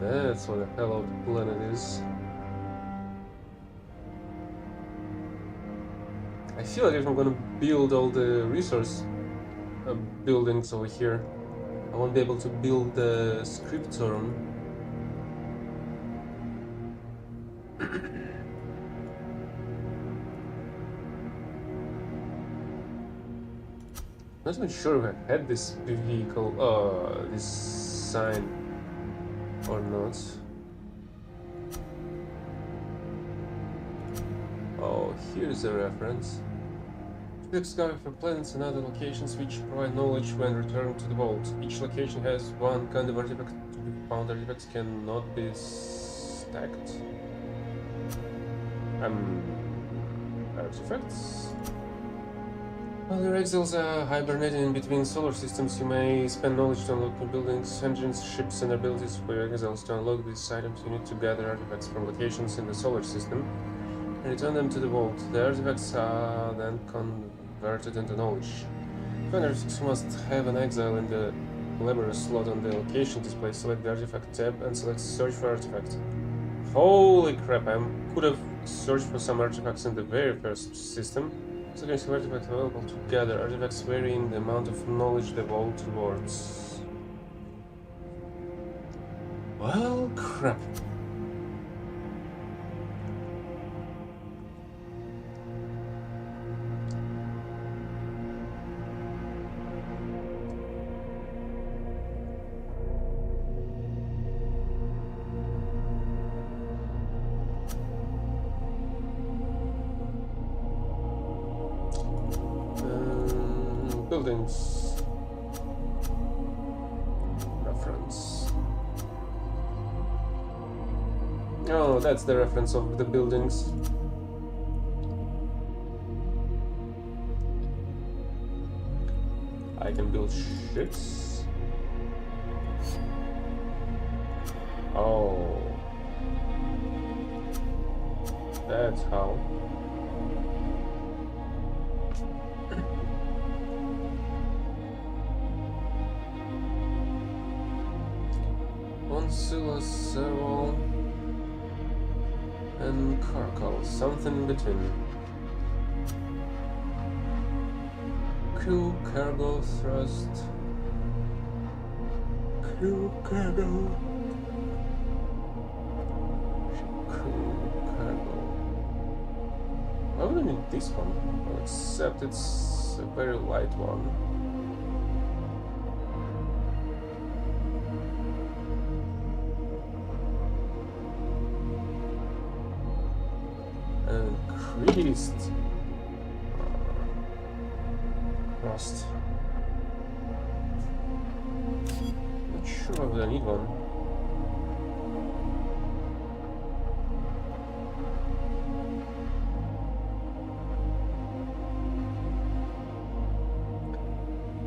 Speaker 1: That's what the hell of the planet is. I feel like if I'm gonna build all the resource buildings over here, I won't be able to build the scriptorium. Not even sure if I had this vehicle, this sign or not. Oh, here's the reference. To discover for planets and other locations which provide knowledge when returned to the vault. Each location has one kind of artifact to be found. Artifacts cannot be stacked. Artifacts? While your exiles are hibernating in between solar systems, you may spend knowledge to unlock new buildings, engines, ships, and abilities for your exiles. To unlock these items, you need to gather artifacts from locations in the solar system and return them to the vault. The artifacts are then converted into knowledge. To find artifacts, you must have an exile in the library slot on the location display. Select the artifact tab and select search for artifact. Holy crap, I could have searched for some artifacts in the very first system. So there's artifacts available to gather. Artifacts vary in the amount of knowledge the vault rewards. Well, crap. Buildings. Reference. Oh, that's the reference of the buildings. I can build ships. Oh. That's how. Serval and Carcal, something in between. Crew, cargo, thrust. Crew, cargo. Crew, cargo. Why would I need this one? Well, except it's a very light one. Increased rust. Not sure whether I need one.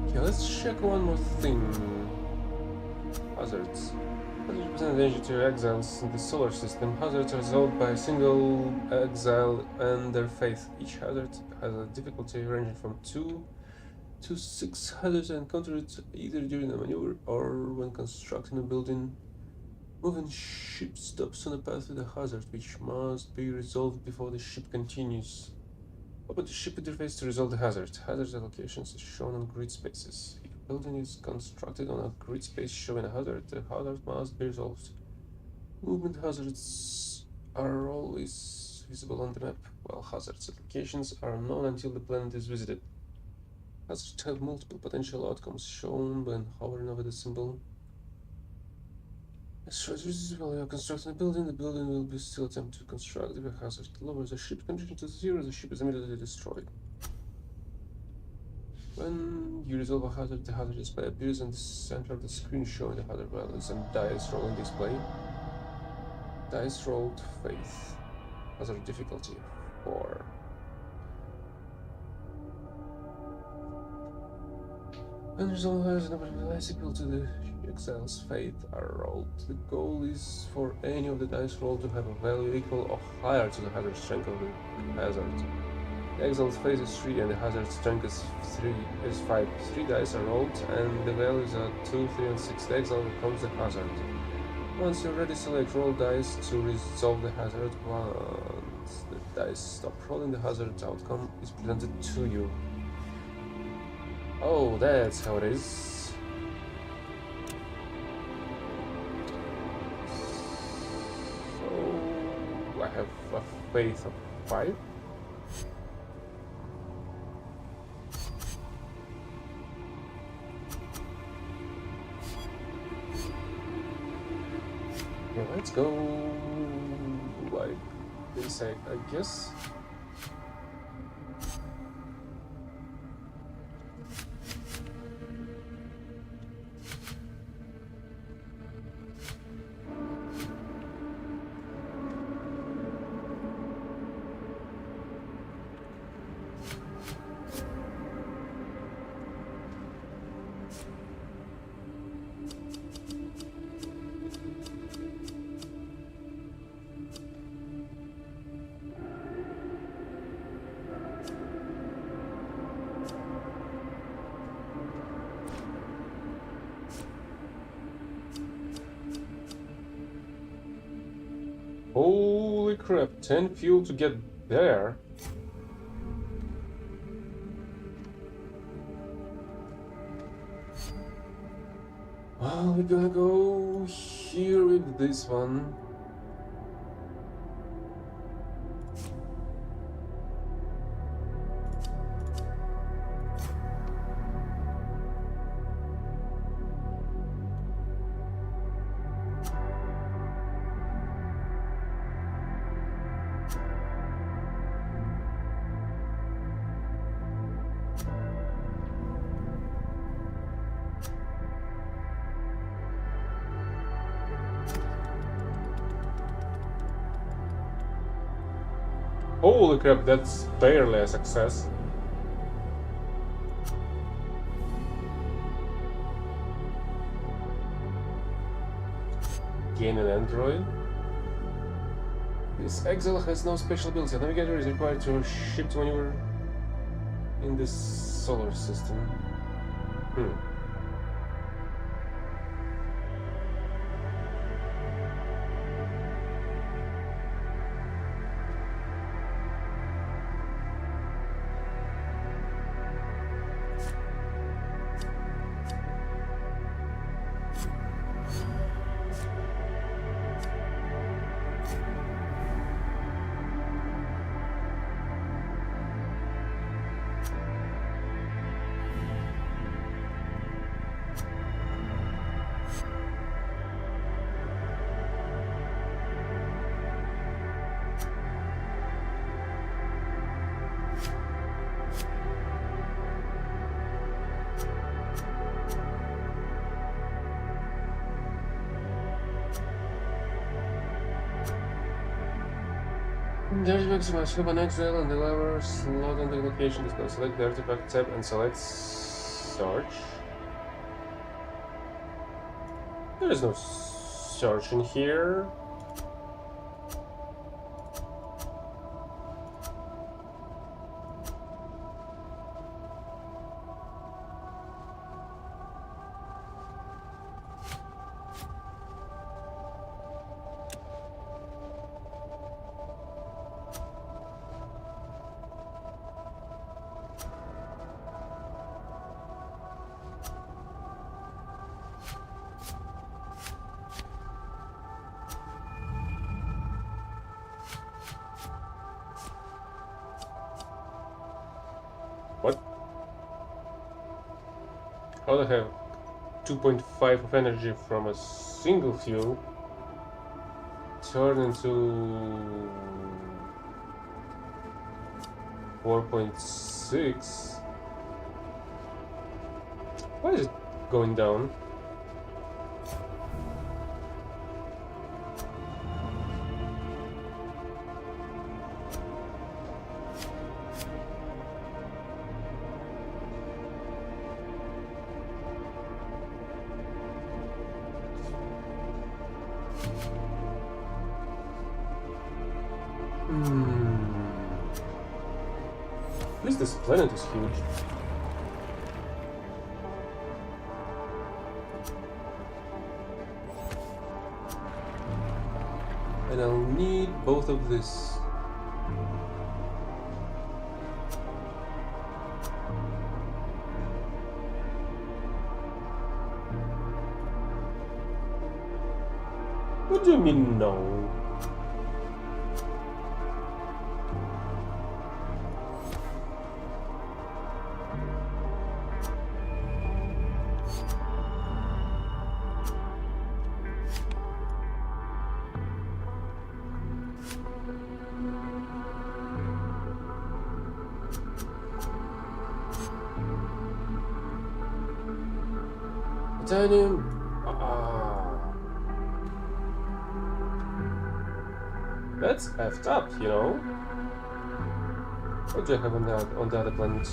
Speaker 1: Okay, let's check one more thing. Hazards. 100% danger to exiles in the solar system. Hazards are resolved by a single exile and their faith. Each hazard has a difficulty ranging from 2 to 6 hazards encountered either during a maneuver or when constructing a building. Moving ship stops on a path with a hazard, which must be resolved before the ship continues. Open the ship interface to resolve the hazard. Hazard allocations is shown on grid spaces. If a building is constructed on a grid space showing a hazard, the hazard must be resolved. Movement hazards are always visible on the map, while hazards allocations are unknown until the planet is visited. Hazards have multiple potential outcomes shown when hovering over the symbol. As while you are constructing a building, the building will be still attempt to construct. If a hazard lowers the ship condition to 0, the ship is immediately destroyed. When you resolve a hazard, the hazard display appears in the center of the screen showing the hazard values and dice rolling display. Dice rolled faith. Hazard difficulty 4. When resolved hazards number dice equal to the exile's faith are rolled. The goal is for any of the dice rolled to have a value equal or higher to the hazard strength of the hazard. The exile's faith is 3 and the hazard strength is 5. 3 dice are rolled and the values are 2, 3 and 6. The exile becomes the hazard. Once you're ready, select roll dice to resolve the hazard. Once the dice stop rolling, the hazard outcome is presented to you. Oh, that's how it is. So I have a faith of 5. Okay, let's go like this, I guess. Holy crap, 10 fuel to get there. Well, we're gonna go here with this one. Holy crap, that's barely a success. Gain an android. This exile has no special ability. A navigator is required to ship to maneuver in this solar system. The artifacts must have an exile and the lever slot on the location display. Select the artifact tab and select search. There is no search in here. What? How the hell? 2.5 of energy from a single fuel turn into 4.6. Why is it going down? At least this planet is huge. And I'll need both of this. What do you mean, no? Titanium. That's effed up, you know. What do you have on the other planet?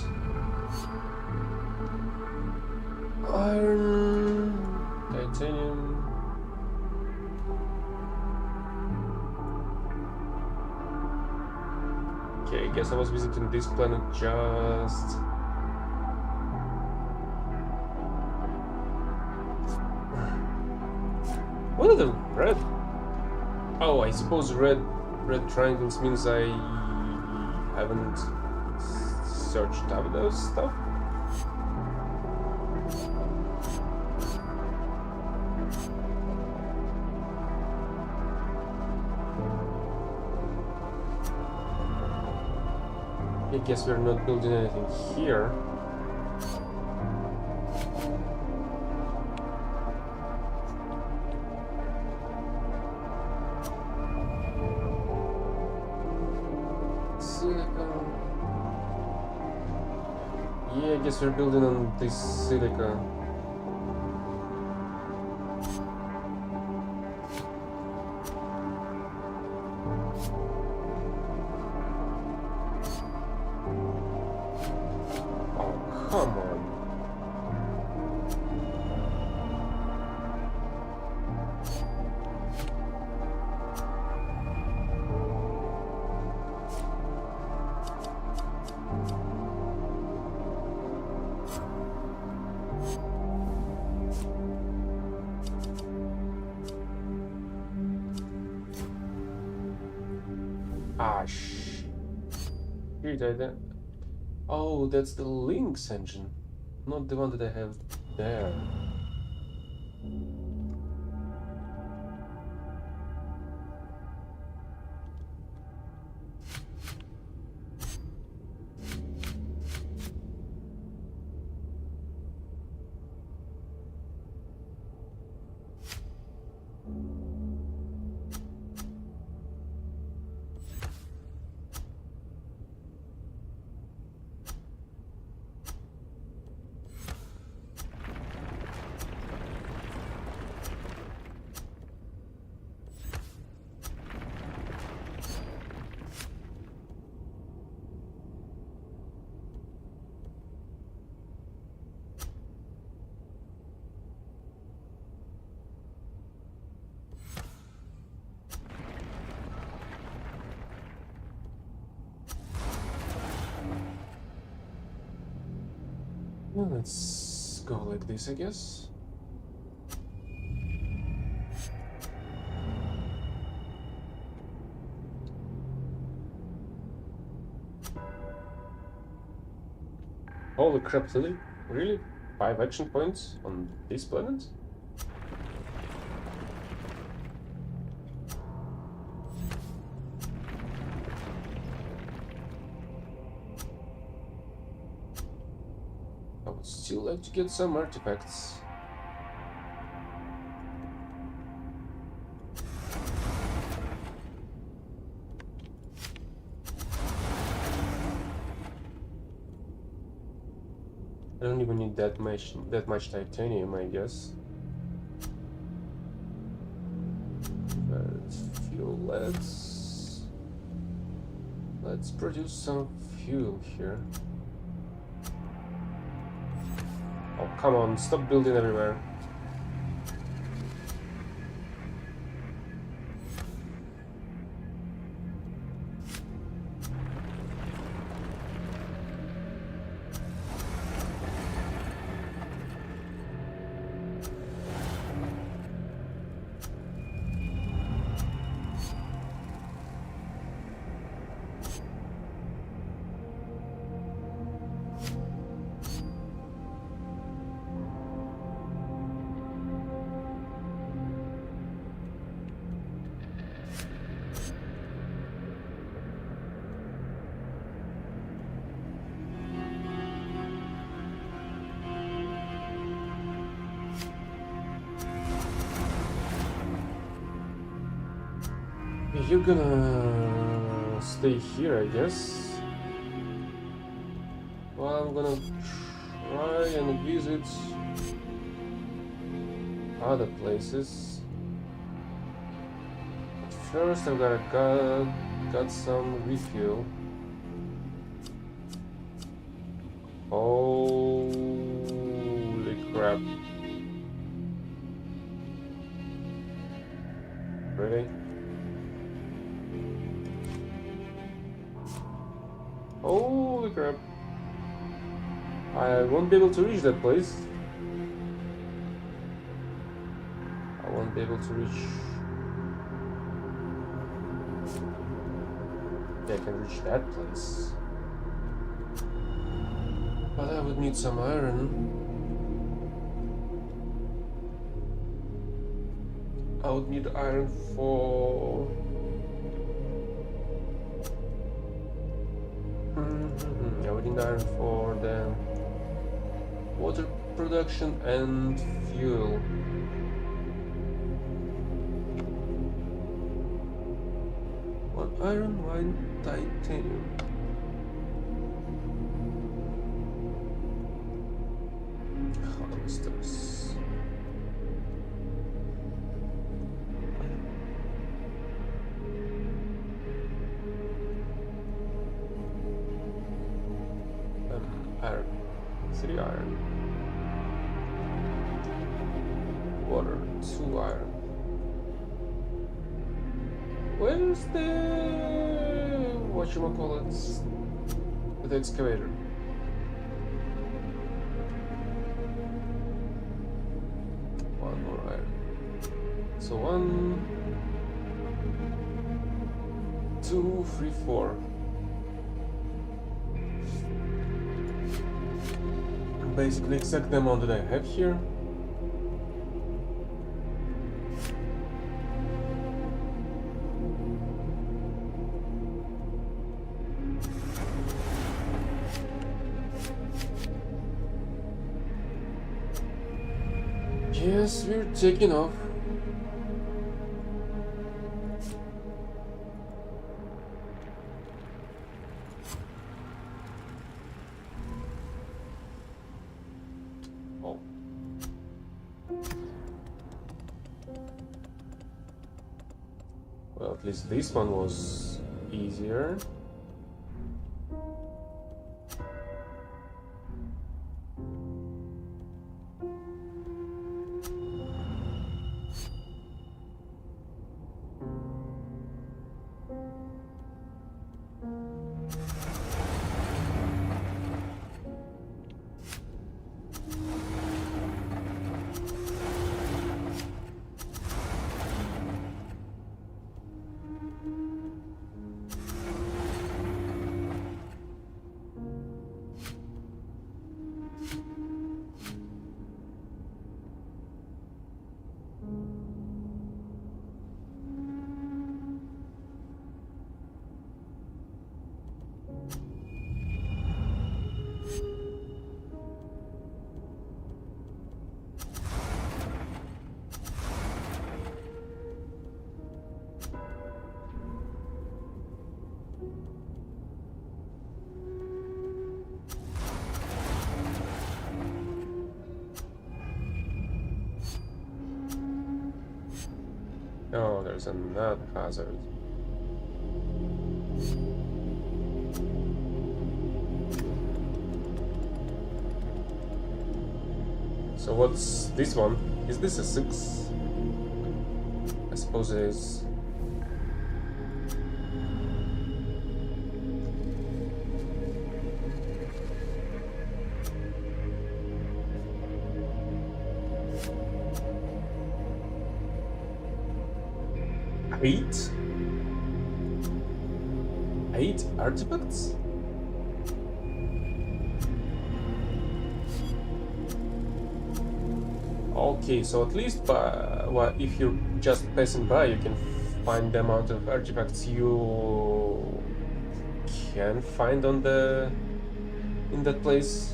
Speaker 1: Iron, titanium. Okay, I guess I was visiting this planet just. What are the red? Oh, I suppose red triangles means I haven't searched up those stuff. I guess we're not building anything here. Yeah, I guess we're building on this silica. Oh, come on. Ah, shit, Oh, that's the Lynx engine, not the one that I have there. Well, let's go like this, I guess. Holy crap, really? Really? 5 action points on this planet? I would still like to get some artifacts. I don't even need that much titanium, I guess. But fuel, let's produce some fuel here. Oh, come on, stop building everywhere. You're gonna stay here, I guess. Well, I'm gonna try and visit other places. But first, I've gotta got some refuel. Holy crap! Really? Holy crap! I won't be able to reach that place. I won't be able to reach. Yeah, I can reach that place. But I would need some iron. I would need iron for... I would need iron for the water production and fuel. One iron, one titanium. Harvesters. Iron. 3 iron. Water. 2 iron. Where's the... whatchamacallit? The excavator. One more iron. So 1, 2, 3, 4. Basically exact the amount that I have here. Yes, we're taking off. Oh. Well, at least this one was easier. Oh, there's another hazard. So what's this one? Is this a 6? I suppose it is. Eight artifacts? Okay, so at least well, if you're just passing by, you can find the amount of artifacts you can find on in that place.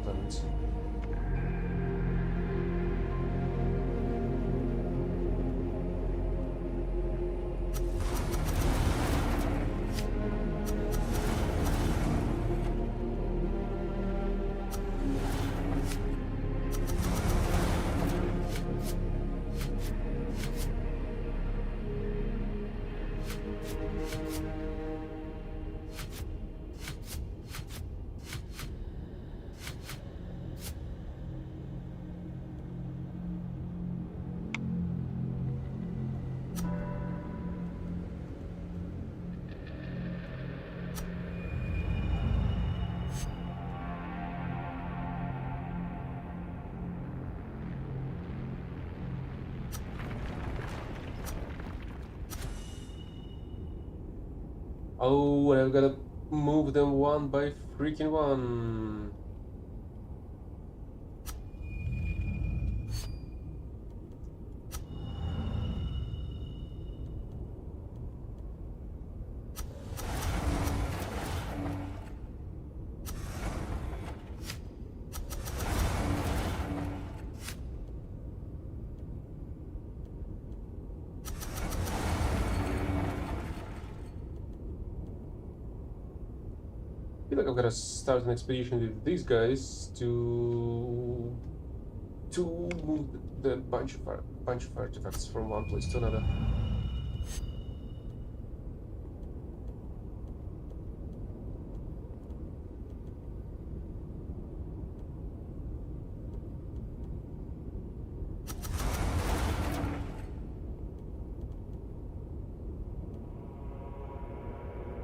Speaker 1: Excellent. Oh, and I've gotta move them one by freaking one. I feel like I've gotta start an expedition with these guys to move the bunch of artifacts from one place to another.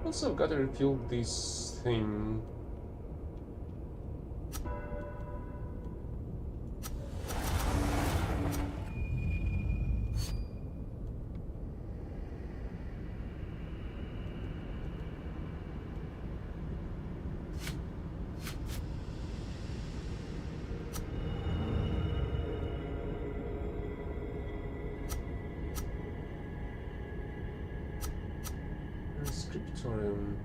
Speaker 1: Also, I've gotta refuel this thing. Scriptorium.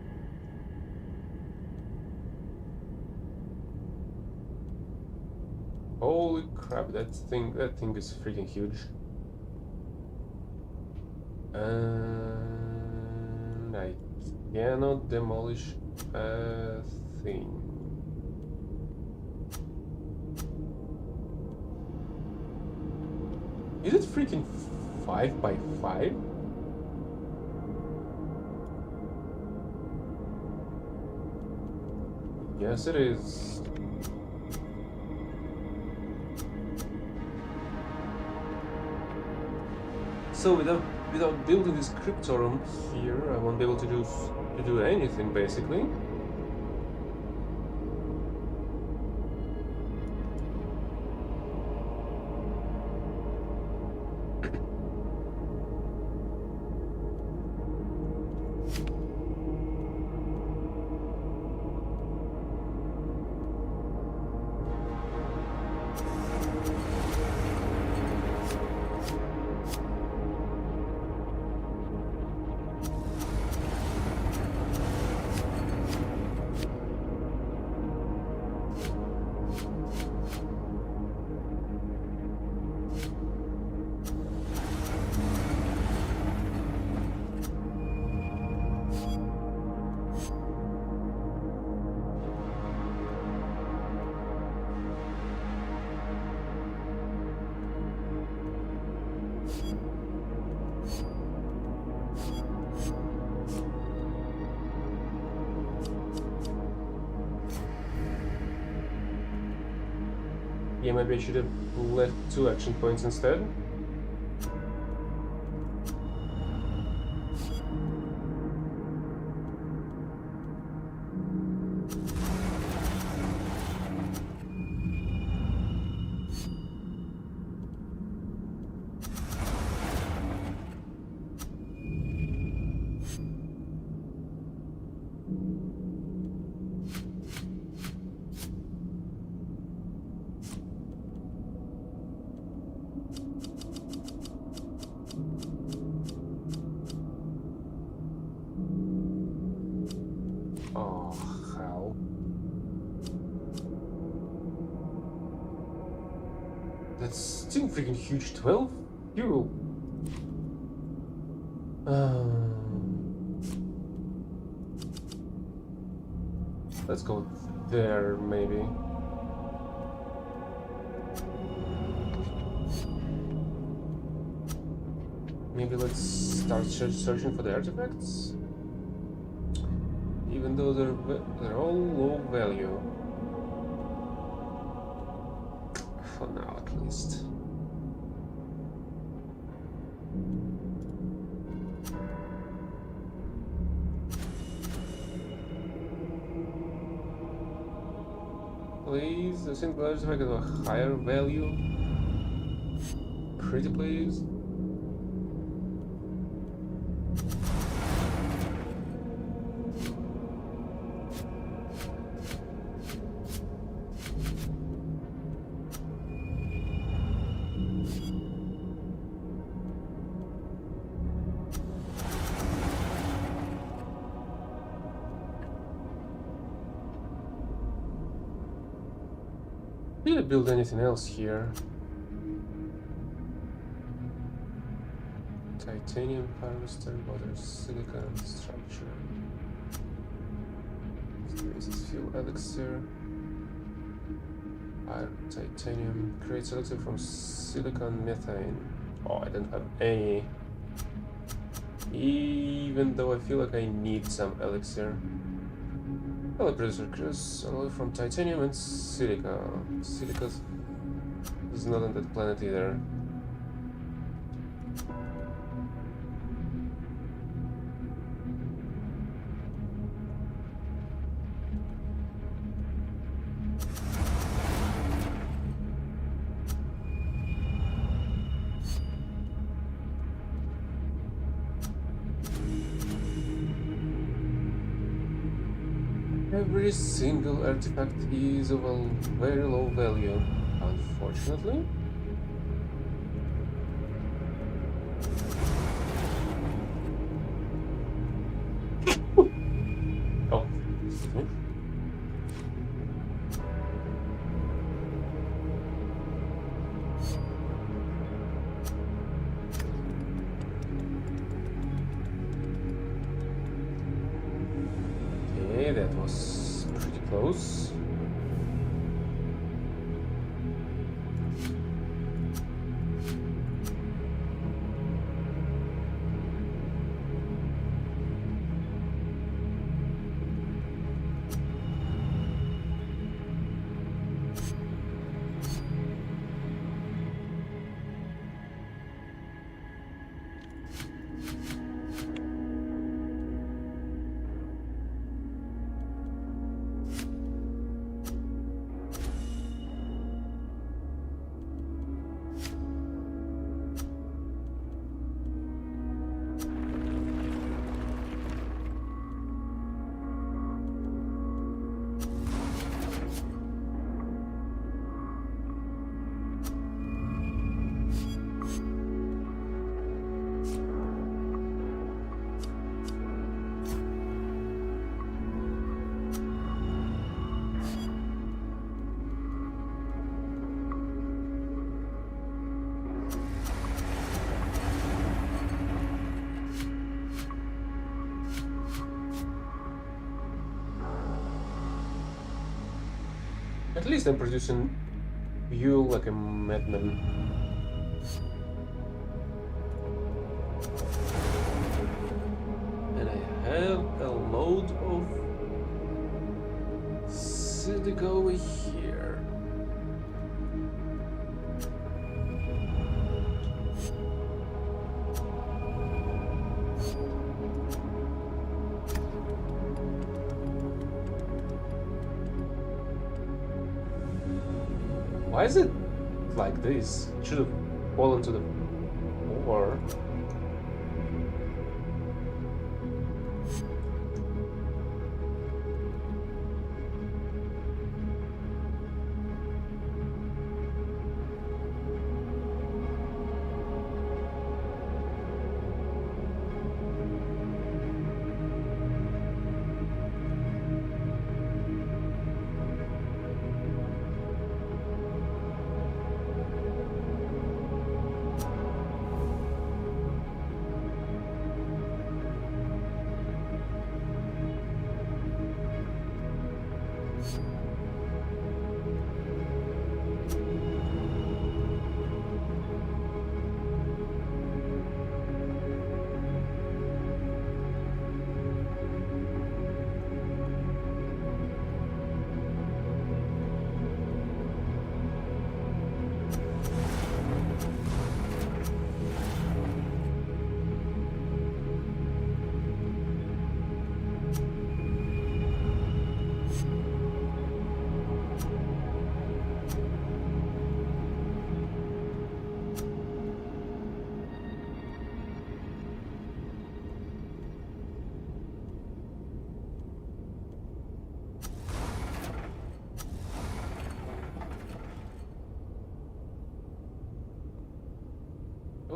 Speaker 1: Holy crap, that thing is freaking huge. And I cannot demolish a thing. Is it freaking 5 by 5? Yes, it is. So without building this cryptorum here, I won't be able to do anything basically. Yeah, maybe I should have left 2 action points instead. That's still freaking huge. 12 euro. Let's go there, maybe. Maybe let's start searching for the artifacts. Even though they're all low value. For now, at least. Please, a single artifact of a higher value. Pretty please. Did I build anything else here? Titanium harvester, water, silicon structure. Increases fuel elixir. Iron, titanium. Creates elixir from silicon methane. Oh, I don't have any. Even though I feel like I need some elixir. Alloy producer creates alloy from titanium and silica. Silica is not on that planet either. Every single artifact is of a very low value, unfortunately. Oh, excuse me. Okay, that was pretty close. At least I'm producing fuel like a madman. And I have a load of silica over here. Why is it like this? It should have fallen to the floor.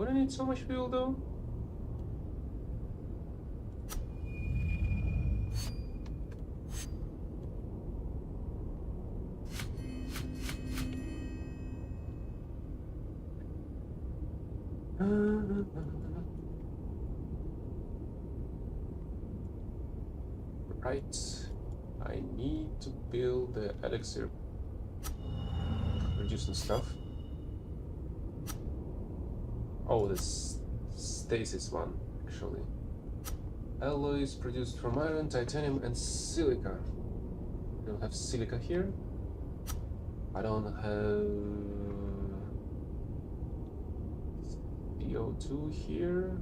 Speaker 1: would I need so much fuel though? Right. I need to build the elixir producing stuff. Oh, this stasis one, actually. Alloys produced from iron, titanium, and silica. I don't have silica here. I don't have CO2 here.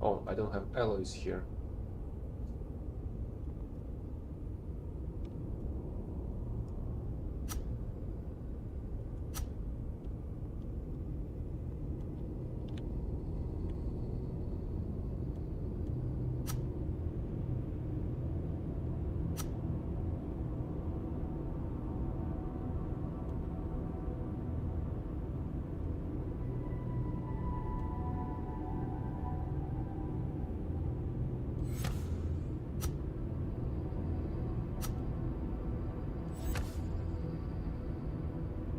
Speaker 1: Oh, I don't have alloys here.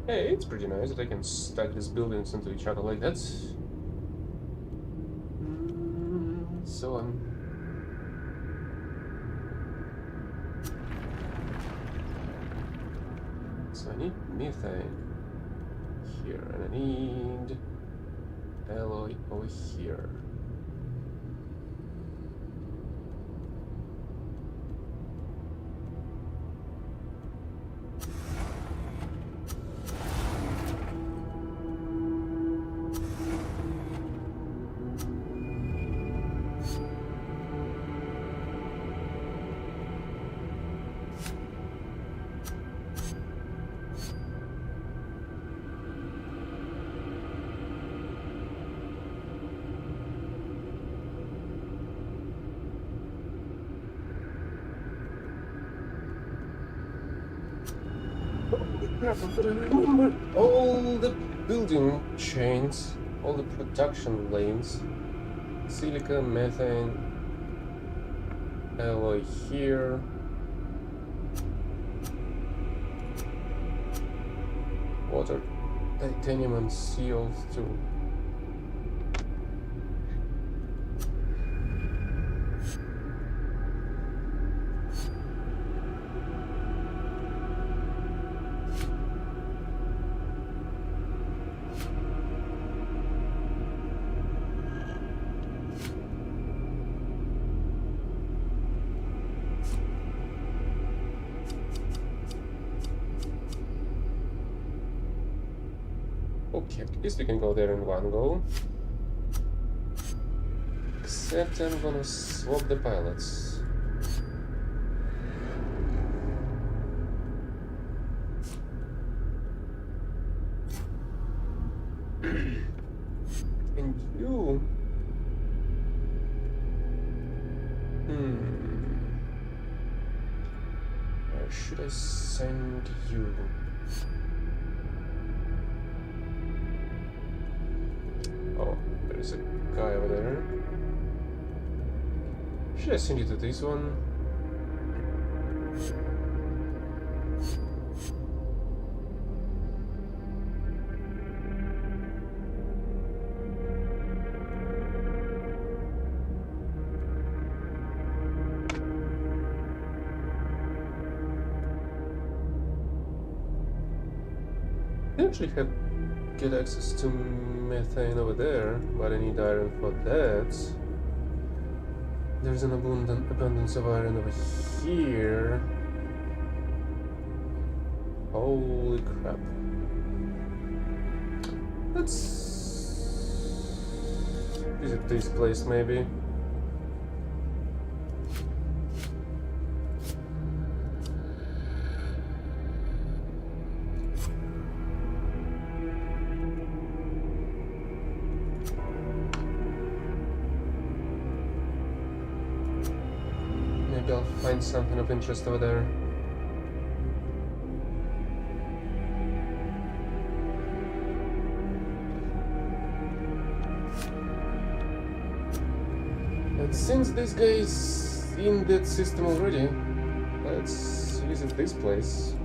Speaker 1: Hey, it's pretty nice that I can stack these buildings into each other like that. So I need methane here, and I need alloy over here. But I remember all the building chains, all the production lanes. Silica, methane, alloy here. Water, titanium and CO2. Okay, at least we can go there in one go. Except I'm gonna swap the pilots. And you... Where should I send you? Oh, there's a guy over there. Should I send you to this one? I actually have get access to methane over there, but I need iron for that. There's an abundance of iron over here. Holy crap. Let's visit this place maybe. Maybe I'll find something of interest over there. Since this guy is in that system already, let's visit this place.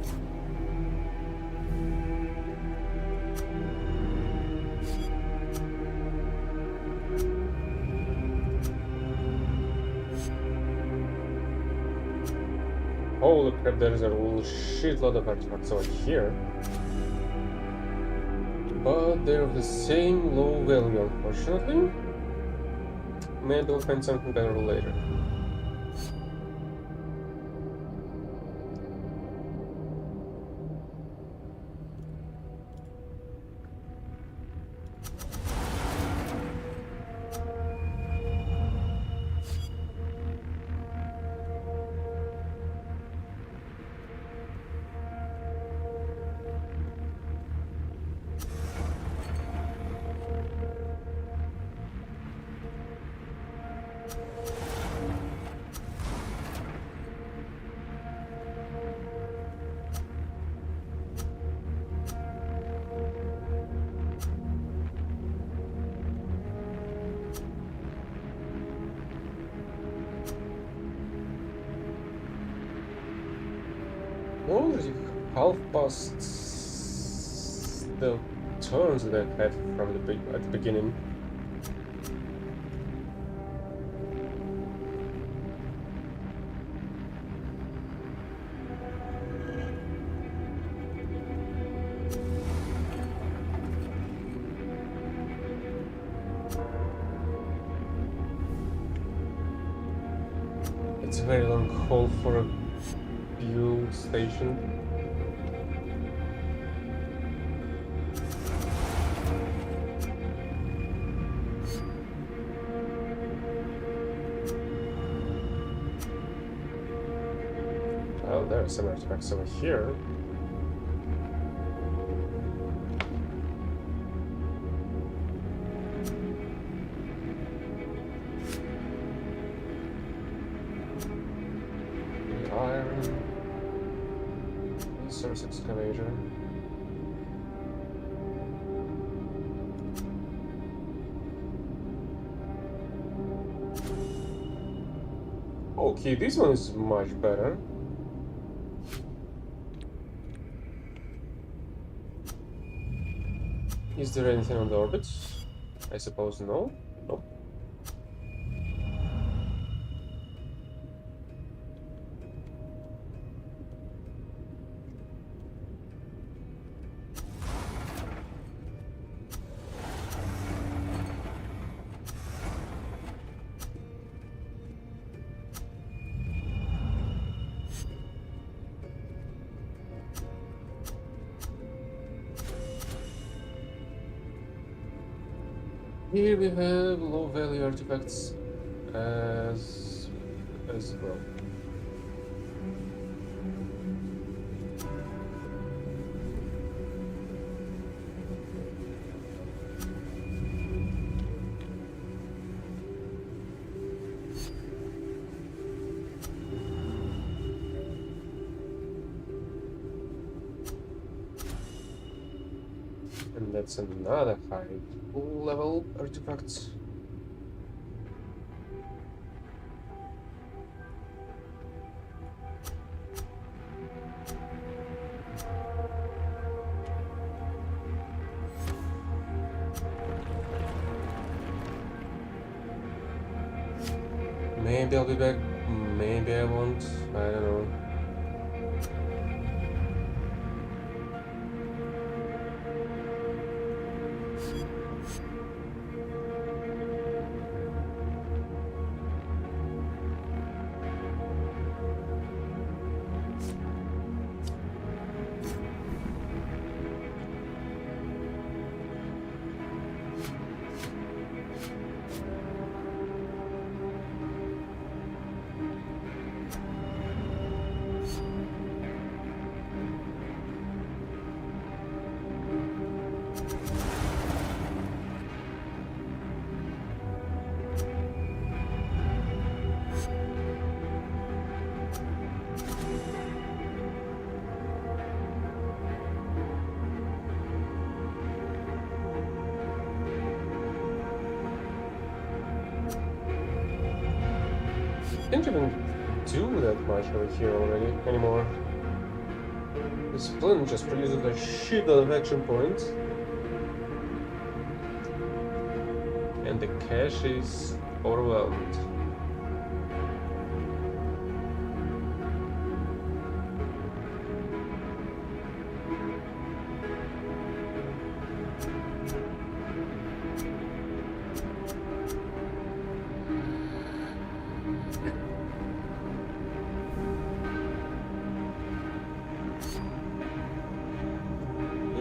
Speaker 1: Holy crap, there's a shitload of artifacts over here. But they're of the same low value, unfortunately. Maybe we'll find something better later. Already half past the turns that I had from at the beginning. It's a very long haul for a fuel station. Well, there are some artifacts over here. Iron. Source excavator. Okay, this one is much better. Is there anything on the orbit? I suppose no. Nope. Here we have low value artifacts as well. And that's another high level artifact. Maybe I'll be back, maybe I won't, I don't know. Can't even do that much over here already anymore. This planet just produces a shitload of action points. And the cache is overwhelmed.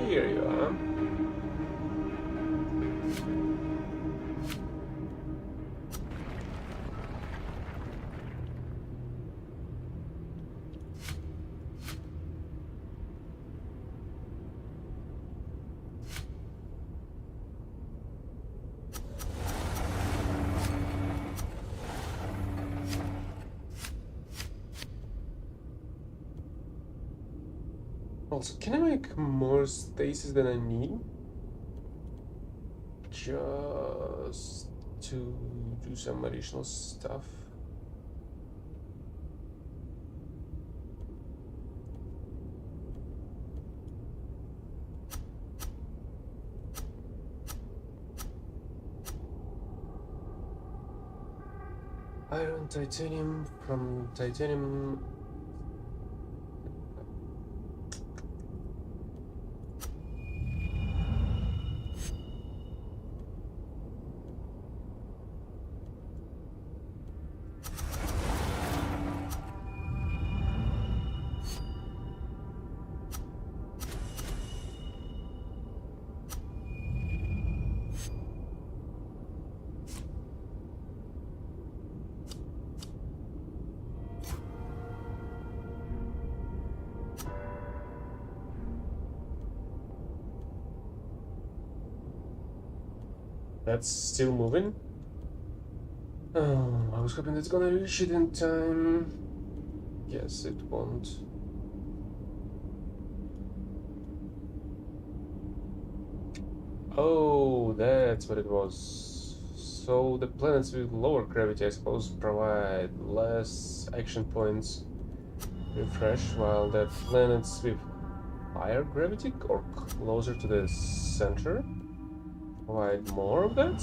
Speaker 1: Here you are. Also, can I make more stasis than I need? Just to do some additional stuff. Iron, titanium, from titanium. That's still moving. Oh, I was hoping it's gonna reach it in time. Guess it won't. Oh, that's what it was. So the planets with lower gravity, I suppose, provide less action points refresh, while the planets with higher gravity or closer to the center provide more of that?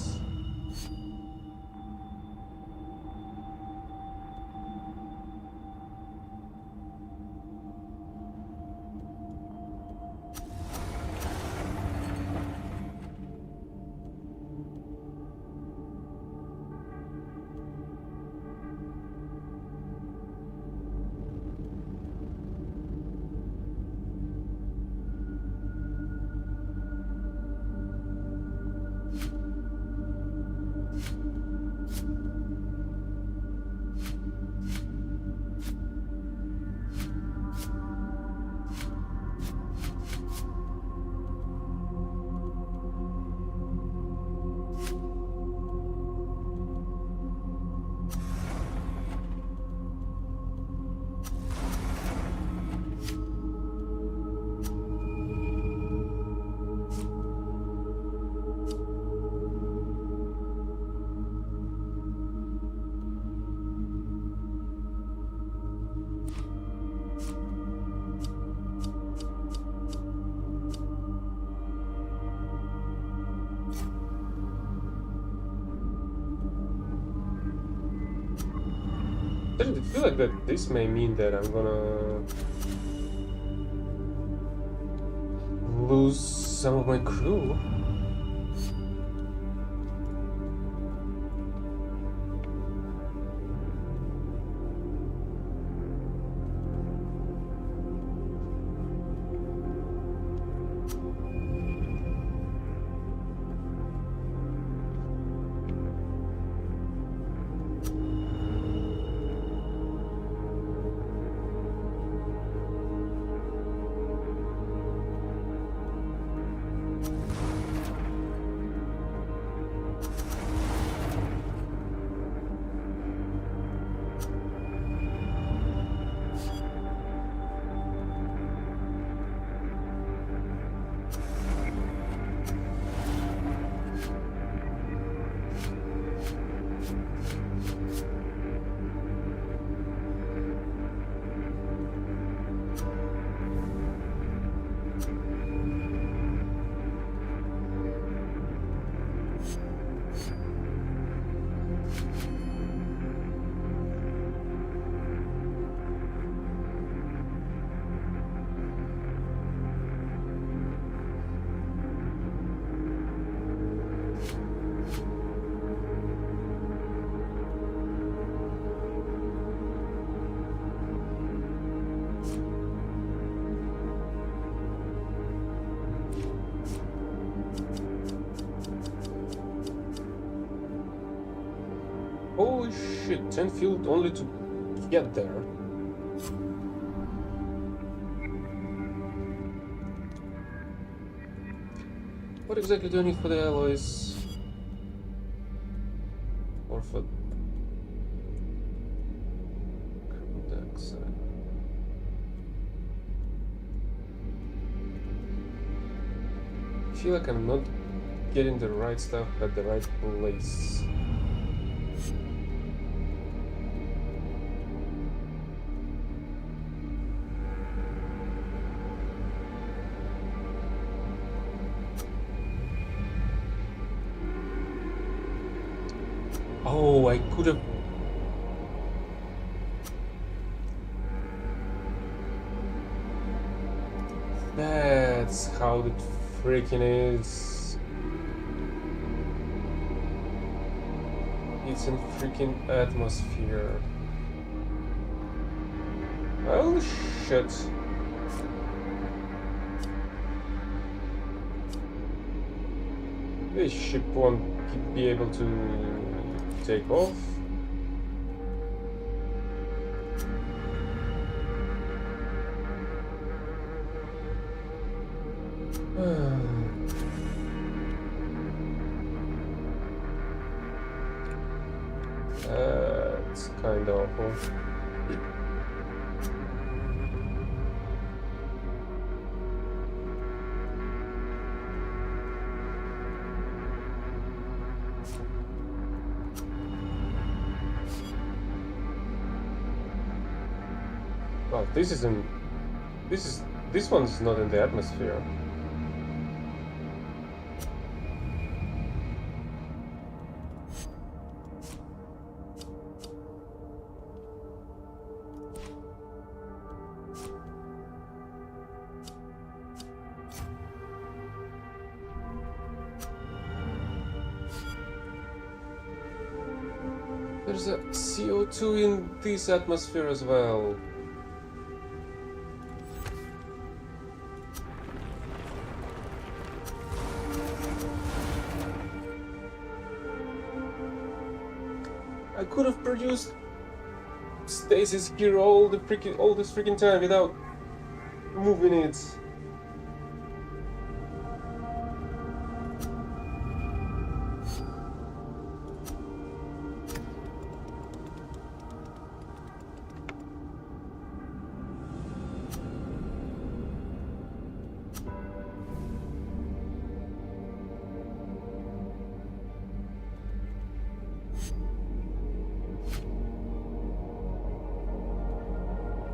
Speaker 1: Doesn't it feel like that this may mean that I'm gonna lose some of my crew? shit, 10 field only to get there. What exactly do I need for the alloys? Or for carbon dioxide? I feel like I'm not getting the right stuff at the right place. Oh, I could have. That's how it freaking is. It's in freaking atmosphere. Oh shit. This ship won't be able to take off. That's kind of awful. Well, this one's not in the atmosphere. There's a CO2 in this atmosphere as well. I could have produced stasis here all this freaking time without moving it.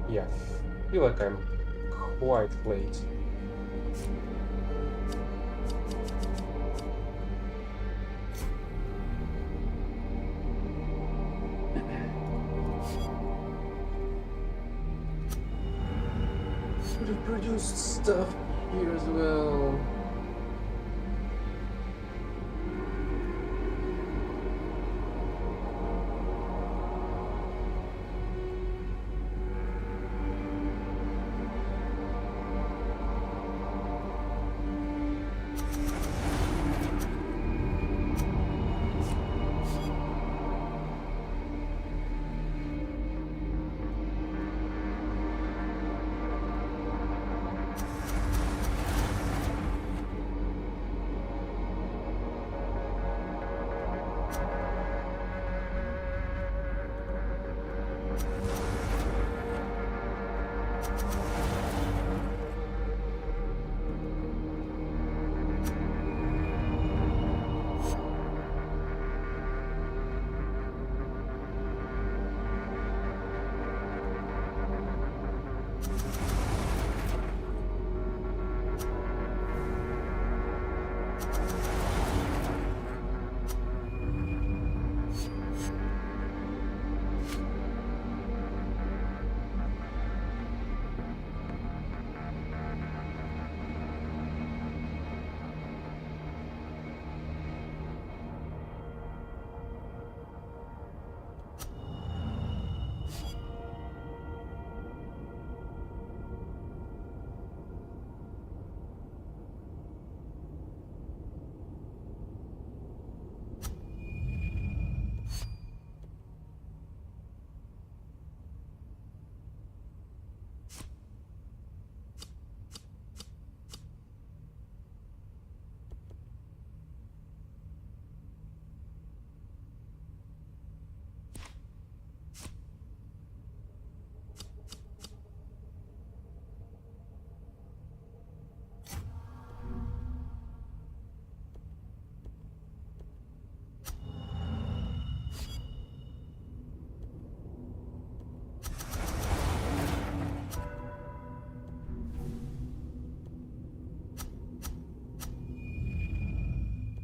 Speaker 1: Yeah, I feel like I'm quite late. Should have produced stuff here as well.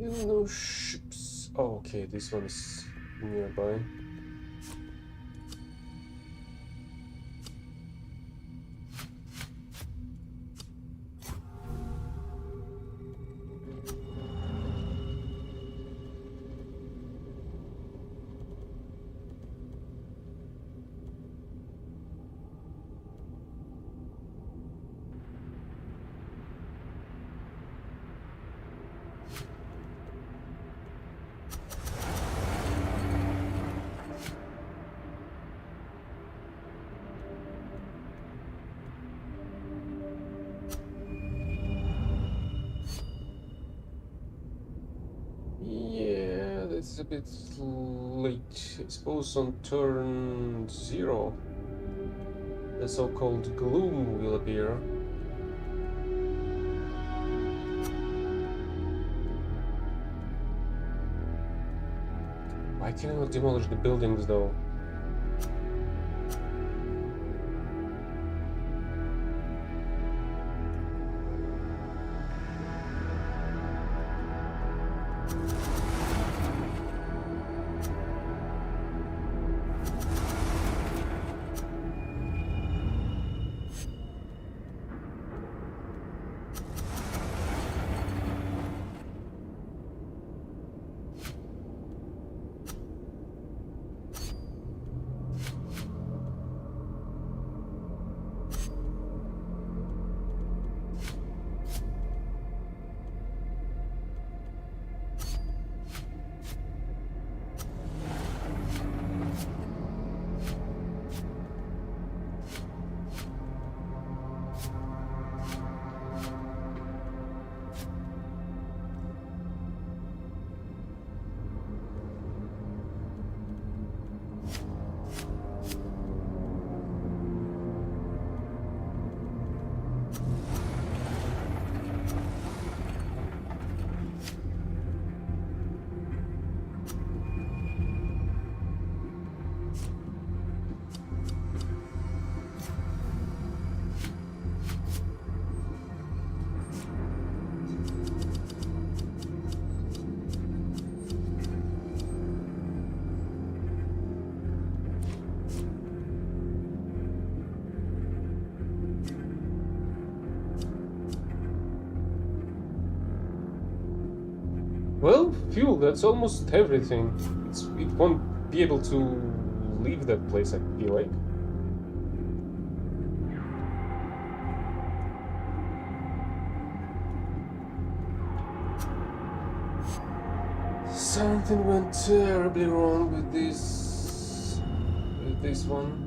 Speaker 1: Still no ships. Oh, okay, this one is nearby. Yeah, that's a bit late. I suppose on turn 0, the so-called gloom will appear. Why can I not demolish the buildings though? Well, fuel, that's almost everything. It won't be able to leave that place, I feel like. Something went terribly wrong with this one.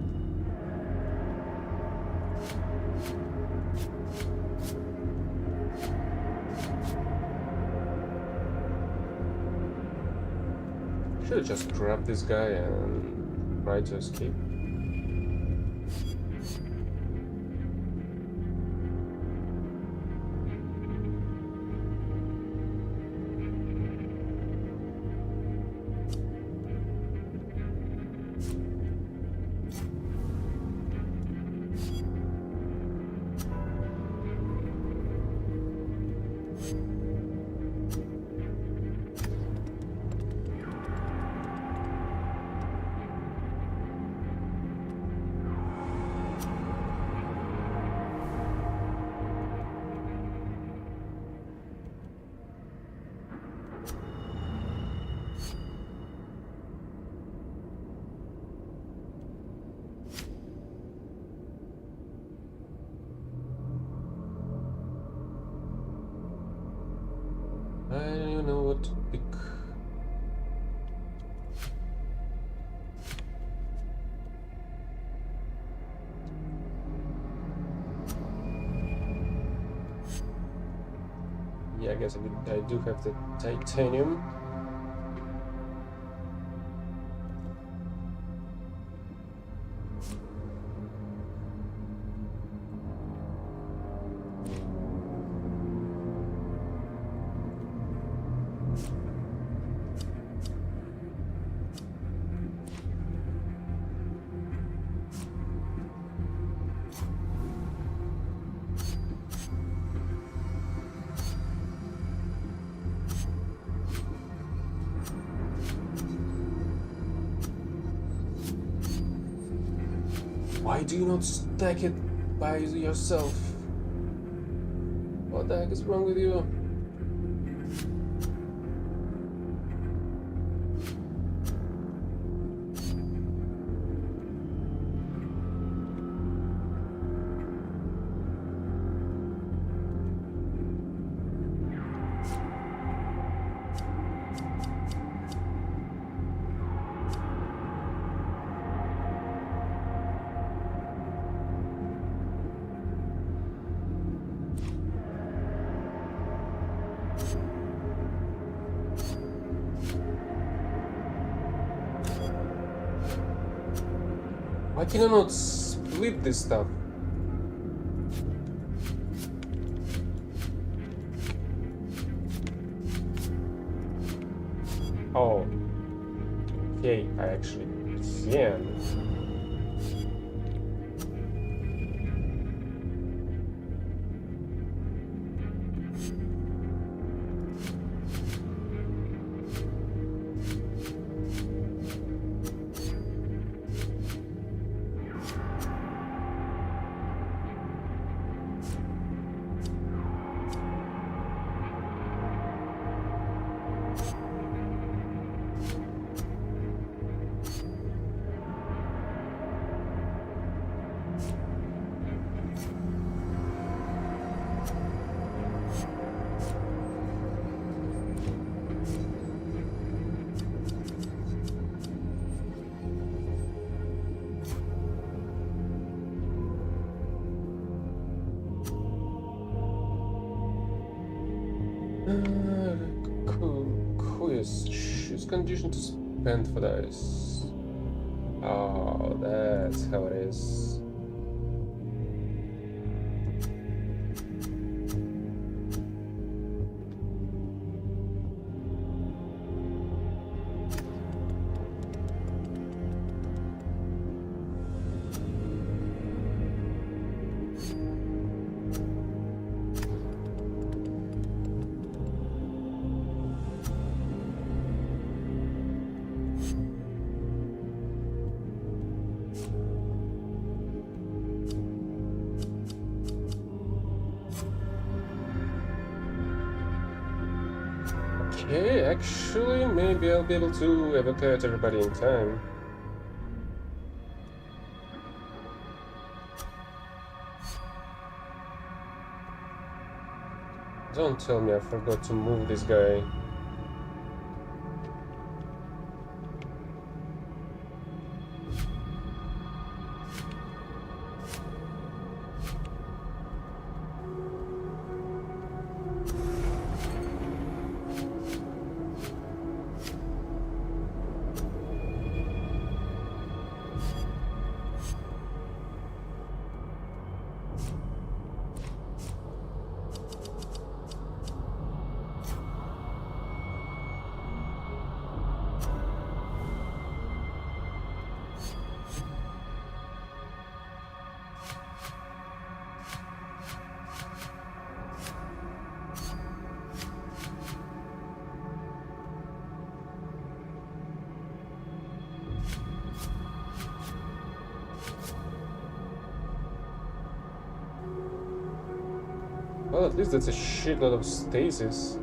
Speaker 1: Should just grab this guy and try to escape. I don't even know what to pick. Yeah, I guess I do have the titanium. Why do you not stack it by yourself? What the heck is wrong with you? Why can I not split this stuff? Oh, okay, I actually can. Choose condition to spend for dice. Oh, that's how it is. Okay, actually, maybe I'll be able to evacuate everybody in time. Don't tell me I forgot to move this guy. Well, at least that's a shitload of stasis.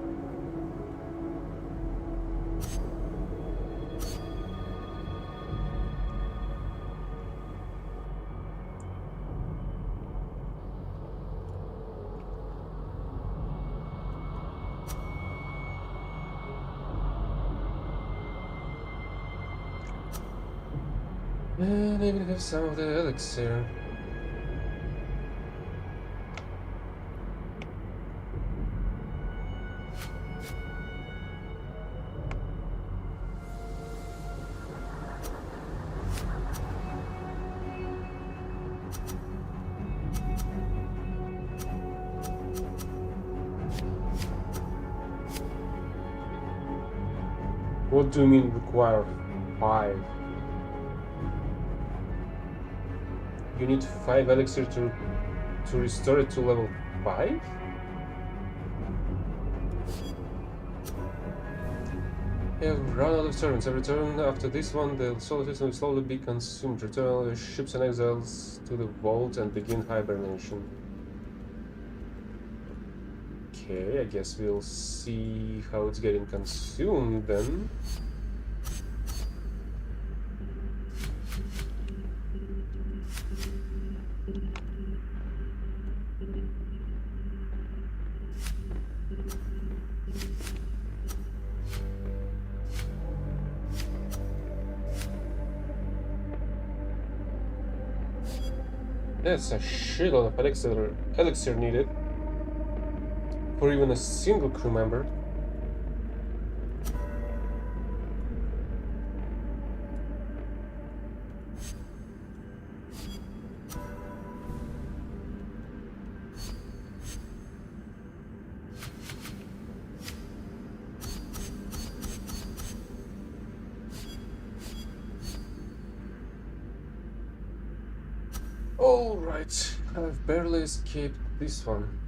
Speaker 1: And I even have some of the elixir. What do you mean require 5? You need 5 elixir to restore it to level 5? We have run out of turns. Every turn after this one, the solar system will slowly be consumed. Return all your ships and exiles to the vault and begin hibernation. Okay, I guess we'll see how it's getting consumed then. That's a shitload of elixir needed for even a single crew member. Alright, I've barely escaped this one.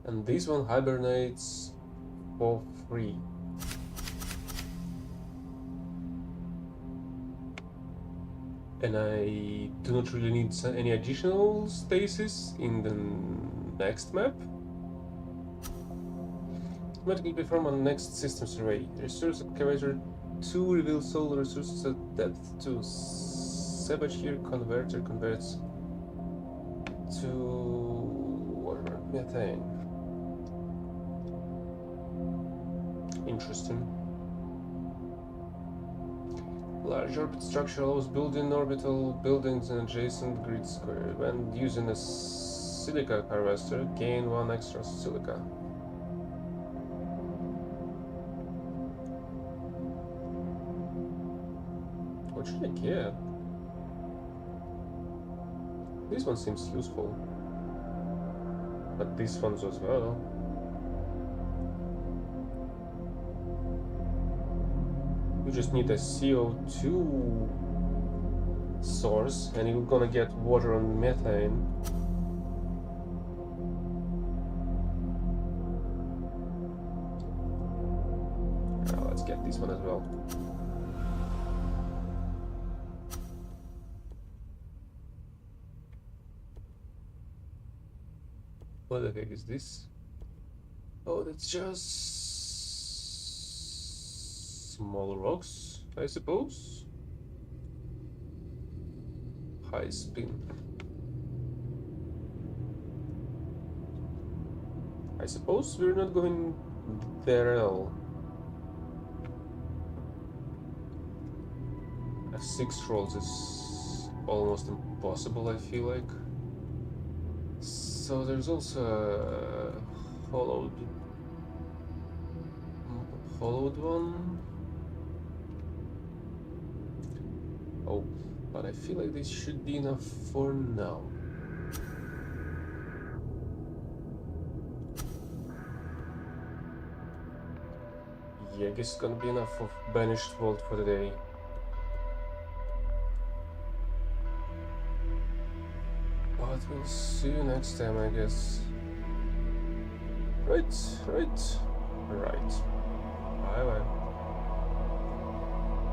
Speaker 1: And this one hibernates for free. And I do not really need any additional stasis in the next map. Automatically perform on next system survey. Resource excavator 2 reveals solar resources at depth to Savage here converter converts to whatever, methane. Interesting. Large orbit structure allows building orbital buildings in adjacent grid square. When using a silica harvester, gain 1 extra silica. What should I get? This one seems useful. But these ones as well. You just need a CO2 source and you're gonna get water and methane. Now let's get this one as well. What the heck is this? Oh, that's just small rocks, I suppose. High spin. I suppose we're not going there at all. F6 rolls is almost impossible, I feel like. So there's also a hollowed one. Oh, but I feel like this should be enough for now. Yeah, I guess it's gonna be enough of Banished Vault for the day. But we'll see you next time, I guess. Right. Bye bye.